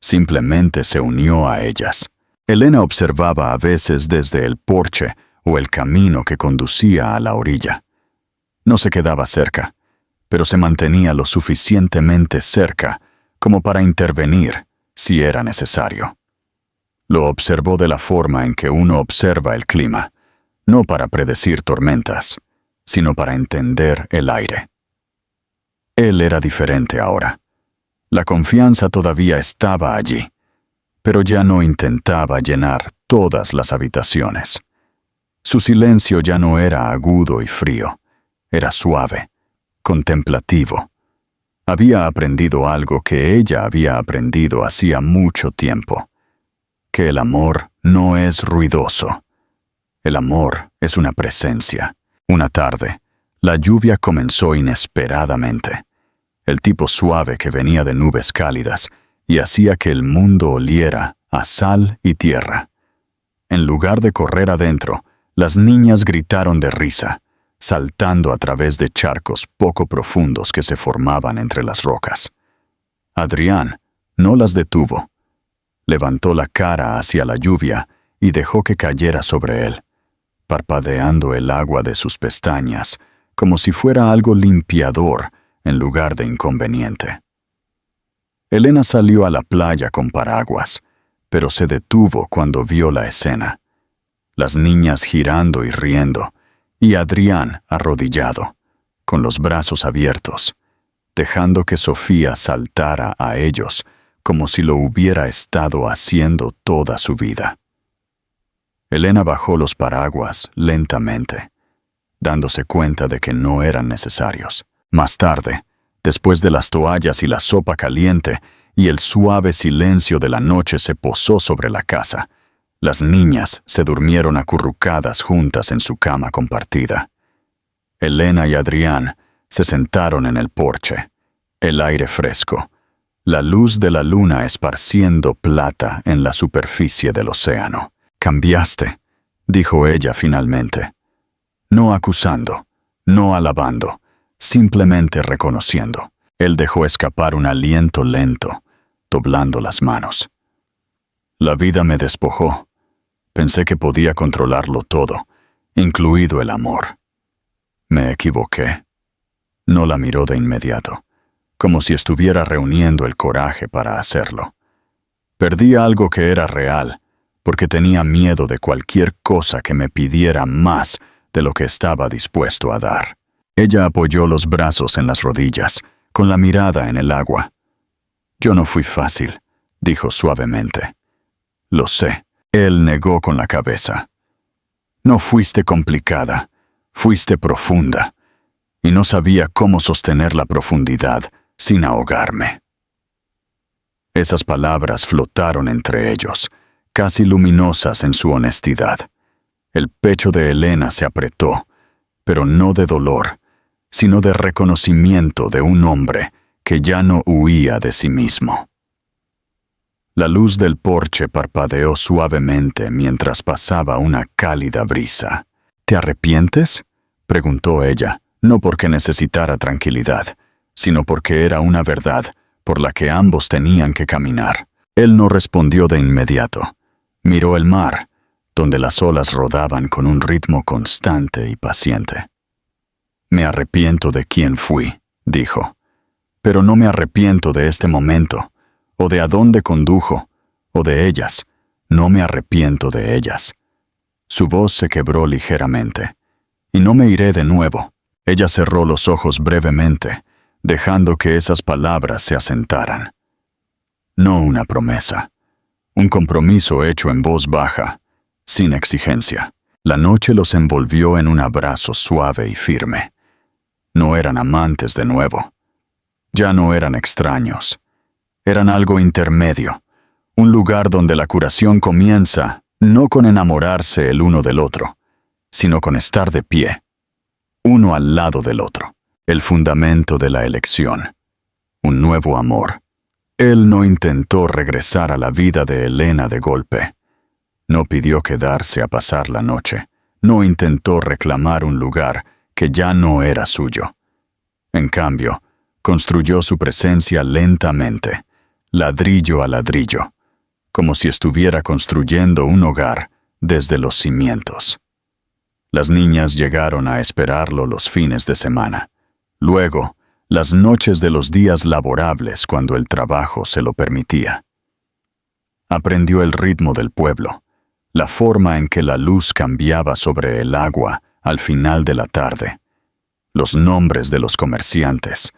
simplemente se unió a ellas. Elena observaba a veces desde el porche o el camino que conducía a la orilla. No se quedaba cerca, pero se mantenía lo suficientemente cerca como para intervenir si era necesario. Lo observó de la forma en que uno observa el clima, no para predecir tormentas, sino para entender el aire. Él era diferente ahora. La confianza todavía estaba allí, pero ya no intentaba llenar todas las habitaciones. Su silencio ya no era agudo y frío, era suave, contemplativo. Había aprendido algo que ella había aprendido hacía mucho tiempo, que el amor no es ruidoso. El amor es una presencia. Una tarde, la lluvia comenzó inesperadamente. El tipo suave que venía de nubes cálidas y hacía que el mundo oliera a sal y tierra. En lugar de correr adentro, las niñas gritaron de risa, saltando a través de charcos poco profundos que se formaban entre las rocas. Adrián no las detuvo. Levantó la cara hacia la lluvia y dejó que cayera sobre él, parpadeando el agua de sus pestañas como si fuera algo limpiador en lugar de inconveniente. Elena salió a la playa con paraguas, pero se detuvo cuando vio la escena. Las niñas girando y riendo, y Adrián arrodillado, con los brazos abiertos, dejando que Sofía saltara a ellos como si lo hubiera estado haciendo toda su vida. Elena bajó los paraguas lentamente, dándose cuenta de que no eran necesarios. Más tarde, después de las toallas y la sopa caliente y el suave silencio de la noche se posó sobre la casa, las niñas se durmieron acurrucadas juntas en su cama compartida. Elena y Adrián se sentaron en el porche, el aire fresco, la luz de la luna esparciendo plata en la superficie del océano. «Cambiaste», dijo ella finalmente. No acusando, no alabando, simplemente reconociendo. Él dejó escapar un aliento lento, doblando las manos. La vida me despojó. Pensé que podía controlarlo todo, incluido el amor. Me equivoqué. No la miró de inmediato, como si estuviera reuniendo el coraje para hacerlo. Perdí algo que era real, porque tenía miedo de cualquier cosa que me pidiera más de lo que estaba dispuesto a dar. Ella apoyó los brazos en las rodillas, con la mirada en el agua. Yo no fui fácil, dijo suavemente. Lo sé. Él negó con la cabeza. No fuiste complicada, fuiste profunda, y no sabía cómo sostener la profundidad sin ahogarme. Esas palabras flotaron entre ellos, casi luminosas en su honestidad. El pecho de Elena se apretó, pero no de dolor, sino de reconocimiento de un hombre que ya no huía de sí mismo. La luz del porche parpadeó suavemente mientras pasaba una cálida brisa. ¿Te arrepientes?, preguntó ella, no porque necesitara tranquilidad, sino porque era una verdad por la que ambos tenían que caminar. Él no respondió de inmediato. Miró el mar, donde las olas rodaban con un ritmo constante y paciente. Me arrepiento de quién fui, dijo, pero no me arrepiento de este momento, o de a dónde condujo, o de ellas. No me arrepiento de ellas. Su voz se quebró ligeramente. Y no me iré de nuevo. Ella cerró los ojos brevemente, dejando que esas palabras se asentaran. No una promesa. Un compromiso hecho en voz baja, sin exigencia. La noche los envolvió en un abrazo suave y firme. No eran amantes de nuevo. Ya no eran extraños. Eran algo intermedio, un lugar donde la curación comienza no con enamorarse el uno del otro, sino con estar de pie, uno al lado del otro, el fundamento de la elección, un nuevo amor. Él no intentó regresar a la vida de Elena de golpe. No pidió quedarse a pasar la noche. No intentó reclamar un lugar que ya no era suyo. En cambio, construyó su presencia lentamente, ladrillo a ladrillo, como si estuviera construyendo un hogar desde los cimientos. Las niñas llegaron a esperarlo los fines de semana. Luego, las noches de los días laborables cuando el trabajo se lo permitía. Aprendió el ritmo del pueblo, la forma en que la luz cambiaba sobre el agua al final de la tarde, los nombres de los comerciantes,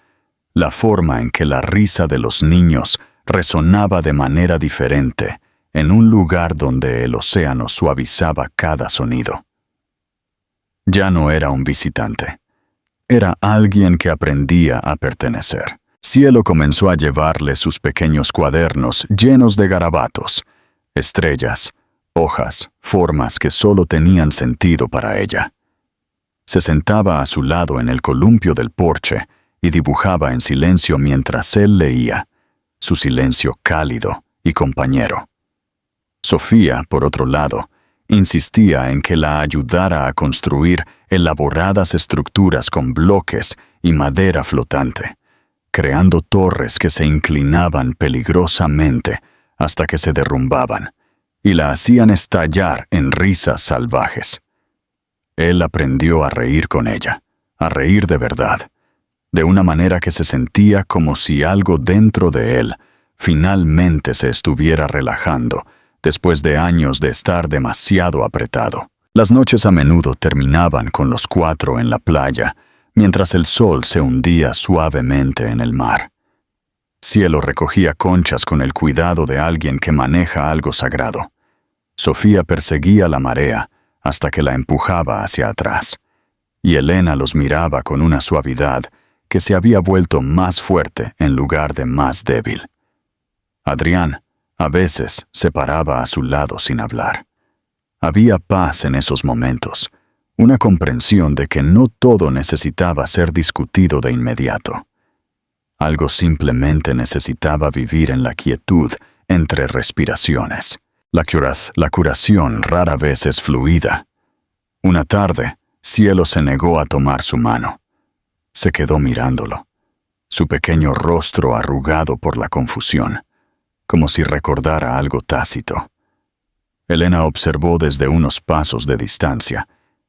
la forma en que la risa de los niños resonaba de manera diferente en un lugar donde el océano suavizaba cada sonido. Ya no era un visitante. Era alguien que aprendía a pertenecer. Cielo comenzó a llevarle sus pequeños cuadernos llenos de garabatos, estrellas, hojas, formas que solo tenían sentido para ella. Se sentaba a su lado en el columpio del porche y dibujaba en silencio mientras él leía, su silencio cálido y compañero. Sofía, por otro lado, insistía en que la ayudara a construir elaboradas estructuras con bloques y madera flotante, creando torres que se inclinaban peligrosamente hasta que se derrumbaban, y la hacían estallar en risas salvajes. Él aprendió a reír con ella, a reír de verdad, de una manera que se sentía como si algo dentro de él finalmente se estuviera relajando después de años de estar demasiado apretado. Las noches a menudo terminaban con los cuatro en la playa, mientras el sol se hundía suavemente en el mar. Cielo recogía conchas con el cuidado de alguien que maneja algo sagrado. Sofía perseguía la marea hasta que la empujaba hacia atrás, y Elena los miraba con una suavidad que se había vuelto más fuerte en lugar de más débil. Adrián, a veces, se paraba a su lado sin hablar. Había paz en esos momentos, una comprensión de que no todo necesitaba ser discutido de inmediato. Algo simplemente necesitaba vivir en la quietud entre respiraciones. La curación rara vez es fluida. Una tarde, Cielo se negó a tomar su mano. Se quedó mirándolo, su pequeño rostro arrugado por la confusión, como si recordara algo tácito. Elena observó desde unos pasos de distancia,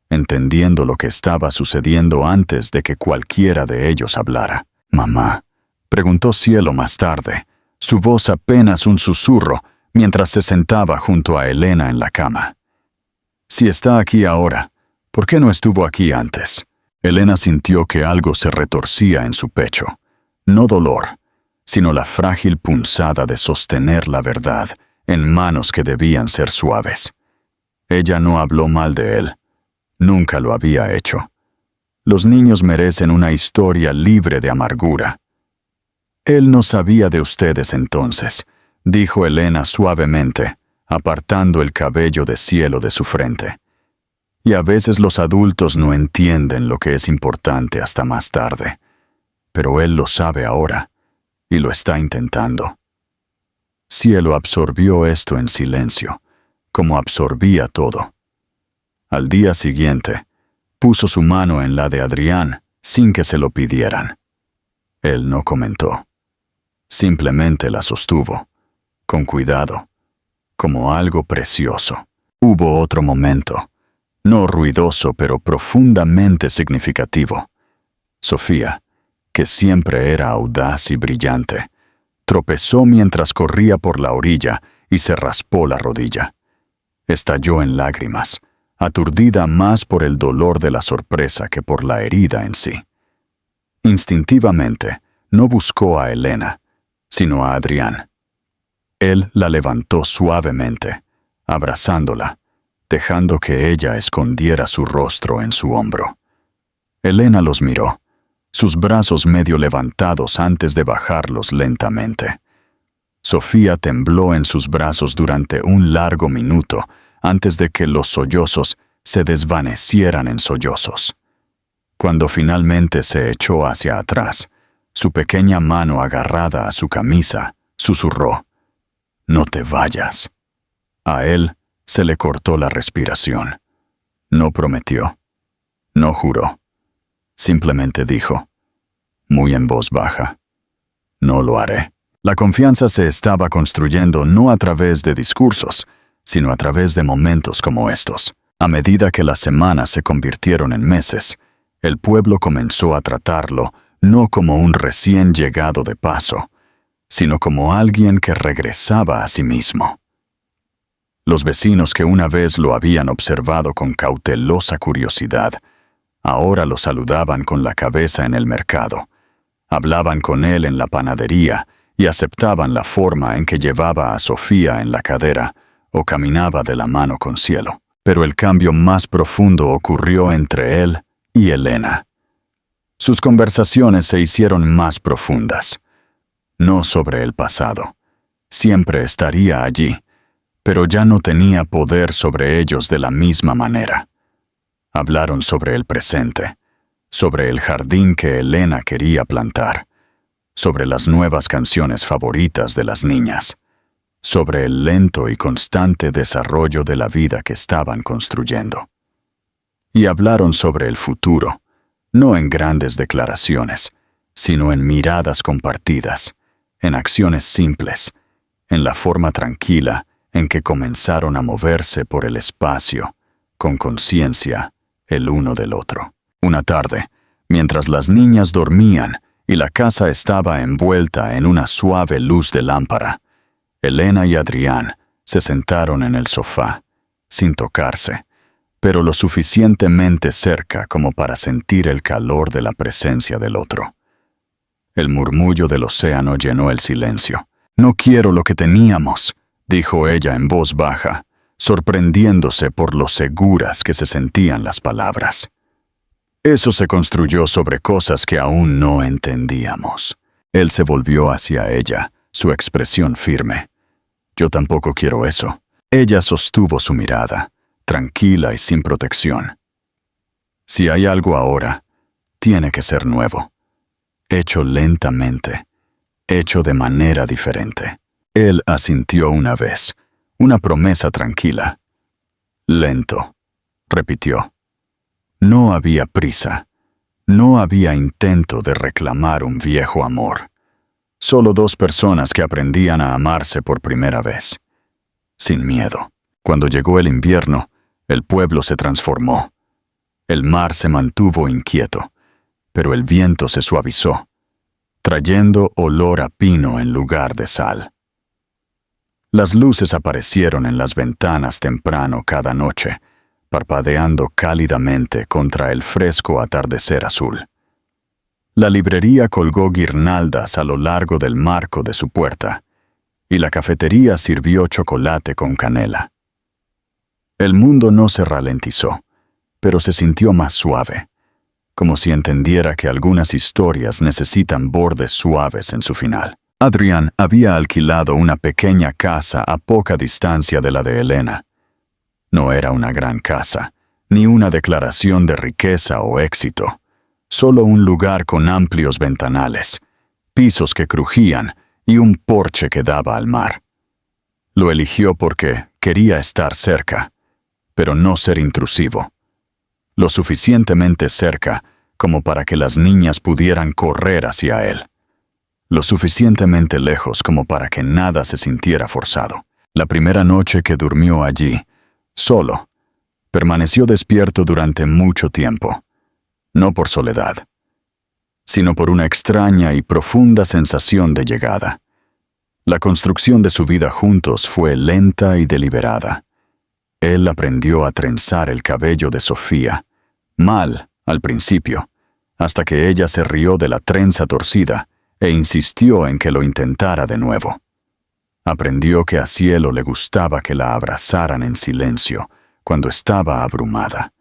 entendiendo lo que estaba sucediendo antes de que cualquiera de ellos hablara. «Mamá», preguntó Cielo más tarde, su voz apenas un susurro, mientras se sentaba junto a Elena en la cama. «Si está aquí ahora, ¿por qué no estuvo aquí antes?» Elena sintió que algo se retorcía en su pecho. No dolor, sino la frágil punzada de sostener la verdad en manos que debían ser suaves. Ella no habló mal de él. Nunca lo había hecho. Los niños merecen una historia libre de amargura. Él no sabía de ustedes entonces, dijo Elena suavemente, apartando el cabello de cielo de su frente. Y a veces los adultos no entienden lo que es importante hasta más tarde. Pero él lo sabe ahora, y lo está intentando. Cielo absorbió esto en silencio, como absorbía todo. Al día siguiente, puso su mano en la de Adrián sin que se lo pidieran. Él no comentó. Simplemente la sostuvo, con cuidado, como algo precioso. Hubo otro momento, no ruidoso pero profundamente significativo. Sofía, que siempre era audaz y brillante, tropezó mientras corría por la orilla y se raspó la rodilla. Estalló en lágrimas, aturdida más por el dolor de la sorpresa que por la herida en sí. Instintivamente, no buscó a Elena, sino a Adrián. Él la levantó suavemente, abrazándola, dejando que ella escondiera su rostro en su hombro. Elena los miró, sus brazos medio levantados antes de bajarlos lentamente. Sofía tembló en sus brazos durante un largo minuto antes de que los sollozos se desvanecieran en sollozos. Cuando finalmente se echó hacia atrás, su pequeña mano agarrada a su camisa susurró: «No te vayas». A él se le cortó la respiración. No prometió. No juró. Simplemente dijo, muy en voz baja: «No lo haré». La confianza se estaba construyendo no a través de discursos, sino a través de momentos como estos. A medida que las semanas se convirtieron en meses, el pueblo comenzó a tratarlo no como un recién llegado de paso, sino como alguien que regresaba a sí mismo. Los vecinos que una vez lo habían observado con cautelosa curiosidad, ahora lo saludaban con la cabeza en el mercado, hablaban con él en la panadería y aceptaban la forma en que llevaba a Sofía en la cadera o caminaba de la mano con Cielo. Pero el cambio más profundo ocurrió entre él y Elena. Sus conversaciones se hicieron más profundas. No sobre el pasado. Siempre estaría allí, pero ya no tenía poder sobre ellos de la misma manera. Hablaron sobre el presente, sobre el jardín que Elena quería plantar, sobre las nuevas canciones favoritas de las niñas, sobre el lento y constante desarrollo de la vida que estaban construyendo. Y hablaron sobre el futuro, no en grandes declaraciones, sino en miradas compartidas, en acciones simples, en la forma tranquila en que comenzaron a moverse por el espacio, con conciencia el uno del otro. Una tarde, mientras las niñas dormían y la casa estaba envuelta en una suave luz de lámpara, Elena y Adrián se sentaron en el sofá, sin tocarse, pero lo suficientemente cerca como para sentir el calor de la presencia del otro. El murmullo del océano llenó el silencio. «No quiero lo que teníamos», dijo ella en voz baja, sorprendiéndose por lo seguras que se sentían las palabras. Eso se construyó sobre cosas que aún no entendíamos. Él se volvió hacia ella, su expresión firme. «Yo tampoco quiero eso». Ella sostuvo su mirada, tranquila y sin protección. «Si hay algo ahora, tiene que ser nuevo. Hecho lentamente, hecho de manera diferente». Él asintió una vez, una promesa tranquila. «Lento», repitió. No había prisa, no había intento de reclamar un viejo amor. Solo dos personas que aprendían a amarse por primera vez, sin miedo. Cuando llegó el invierno, el pueblo se transformó. El mar se mantuvo inquieto, pero el viento se suavizó, trayendo olor a pino en lugar de sal. Las luces aparecieron en las ventanas temprano cada noche, parpadeando cálidamente contra el fresco atardecer azul. La librería colgó guirnaldas a lo largo del marco de su puerta, y la cafetería sirvió chocolate con canela. El mundo no se ralentizó, pero se sintió más suave, como si entendiera que algunas historias necesitan bordes suaves en su final. Adrián había alquilado una pequeña casa a poca distancia de la de Elena. No era una gran casa, ni una declaración de riqueza o éxito, solo un lugar con amplios ventanales, pisos que crujían y un porche que daba al mar. Lo eligió porque quería estar cerca, pero no ser intrusivo. Lo suficientemente cerca como para que las niñas pudieran correr hacia él. Lo suficientemente lejos como para que nada se sintiera forzado. La primera noche que durmió allí, solo, permaneció despierto durante mucho tiempo, no por soledad, sino por una extraña y profunda sensación de llegada. La construcción de su vida juntos fue lenta y deliberada. Él aprendió a trenzar el cabello de Sofía, mal al principio, hasta que ella se rió de la trenza torcida e insistió en que lo intentara de nuevo. Aprendió que a Cielo le gustaba que la abrazaran en silencio cuando estaba abrumada,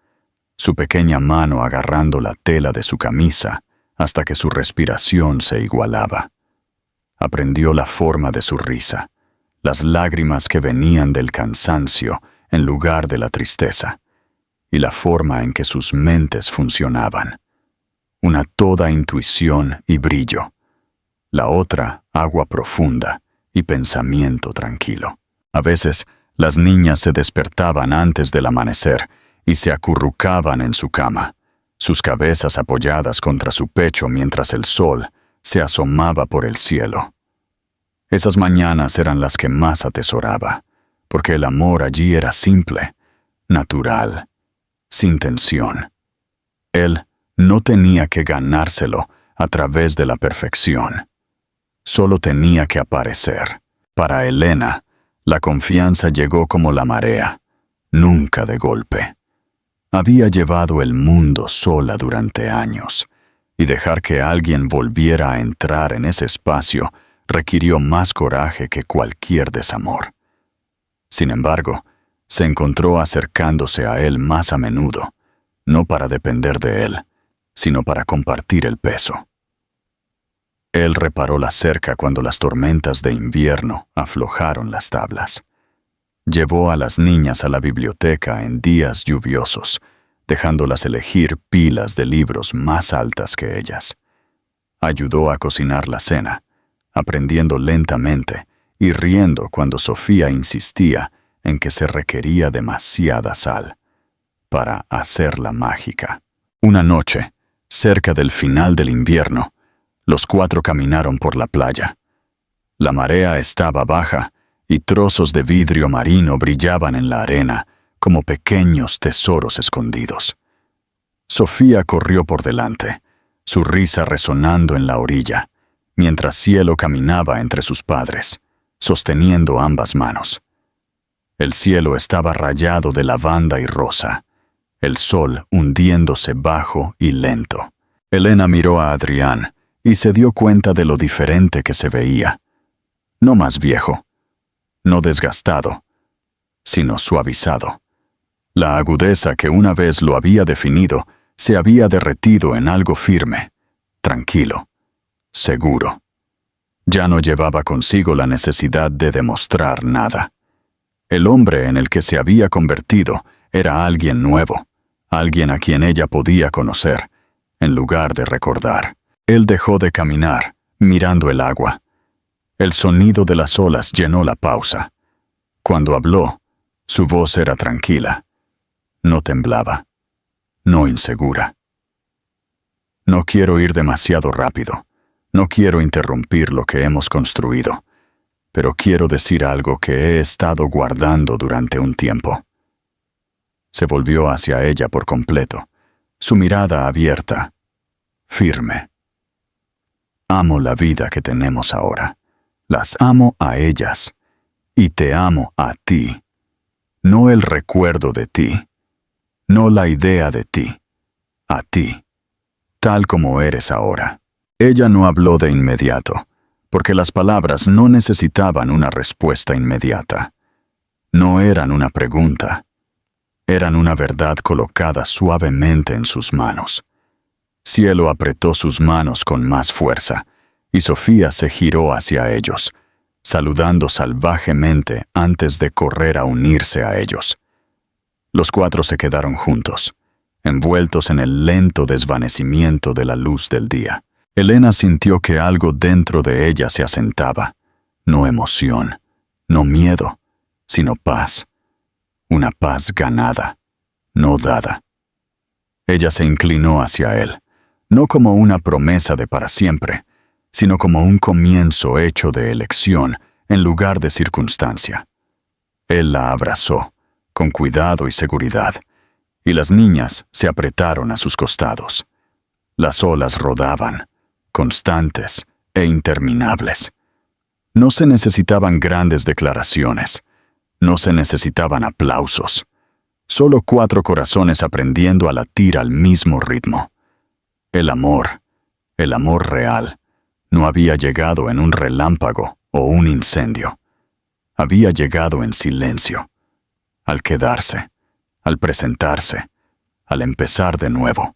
su pequeña mano agarrando la tela de su camisa hasta que su respiración se igualaba. Aprendió la forma de su risa, las lágrimas que venían del cansancio en lugar de la tristeza, y la forma en que sus mentes funcionaban. Una toda intuición y brillo, la otra agua profunda y pensamiento tranquilo. A veces, las niñas se despertaban antes del amanecer y se acurrucaban en su cama, sus cabezas apoyadas contra su pecho mientras el sol se asomaba por el cielo. Esas mañanas eran las que más atesoraba, porque el amor allí era simple, natural, sin tensión. Él no tenía que ganárselo a través de la perfección. Solo tenía que aparecer. Para Elena, la confianza llegó como la marea, nunca de golpe. Había llevado el mundo sola durante años, y dejar que alguien volviera a entrar en ese espacio requirió más coraje que cualquier desamor. Sin embargo, se encontró acercándose a él más a menudo, no para depender de él, sino para compartir el peso. Él reparó la cerca cuando las tormentas de invierno aflojaron las tablas. Llevó a las niñas a la biblioteca en días lluviosos, dejándolas elegir pilas de libros más altas que ellas. Ayudó a cocinar la cena, aprendiendo lentamente y riendo cuando Sofía insistía en que se requería demasiada sal para hacerla mágica. Una noche, cerca del final del invierno, los cuatro caminaron por la playa. La marea estaba baja y trozos de vidrio marino brillaban en la arena como pequeños tesoros escondidos. Sofía corrió por delante, su risa resonando en la orilla, mientras Cielo caminaba entre sus padres, sosteniendo ambas manos. El cielo estaba rayado de lavanda y rosa, el sol hundiéndose bajo y lento. Elena miró a Adrián y se dio cuenta de lo diferente que se veía. No más viejo, no desgastado, sino suavizado. La agudeza que una vez lo había definido se había derretido en algo firme, tranquilo, seguro. Ya no llevaba consigo la necesidad de demostrar nada. El hombre en el que se había convertido era alguien nuevo, alguien a quien ella podía conocer, en lugar de recordar. Él dejó de caminar, mirando el agua. El sonido de las olas llenó la pausa. Cuando habló, su voz era tranquila. No temblaba, no insegura. No quiero ir demasiado rápido. No quiero interrumpir lo que hemos construido, pero quiero decir algo que he estado guardando durante un tiempo. Se volvió hacia ella por completo, su mirada abierta, firme. Amo la vida que tenemos ahora. Las amo a ellas, y te amo a ti, no el recuerdo de ti. no la idea de ti, a ti, tal como eres ahora. Ella no habló de inmediato, porque las palabras no necesitaban una respuesta inmediata. No eran una pregunta, eran una verdad colocada suavemente en sus manos. Cielo apretó sus manos con más fuerza, y Sofía se giró hacia ellos, saludando salvajemente antes de correr a unirse a ellos. Los cuatro se quedaron juntos, envueltos en el lento desvanecimiento de la luz del día. Elena sintió que algo dentro de ella se asentaba, no emoción, no miedo, sino paz. Una paz ganada, no dada. Ella se inclinó hacia él, no como una promesa de para siempre, sino como un comienzo hecho de elección en lugar de circunstancia. Él la abrazó, con cuidado y seguridad, y las niñas se apretaron a sus costados. Las olas rodaban, constantes e interminables. No se necesitaban grandes declaraciones, no se necesitaban aplausos, solo cuatro corazones aprendiendo a latir al mismo ritmo. El amor real, no había llegado en un relámpago o un incendio. Había llegado en silencio, al quedarse, al presentarse, al empezar de nuevo.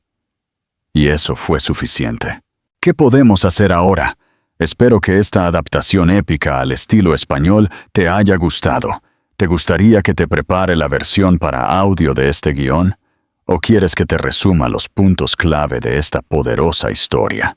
Y eso fue suficiente. ¿Qué podemos hacer ahora? Espero que esta adaptación épica al estilo español te haya gustado. ¿Te gustaría que te prepare la versión para audio de este guión? ¿O quieres que te resuma los puntos clave de esta poderosa historia?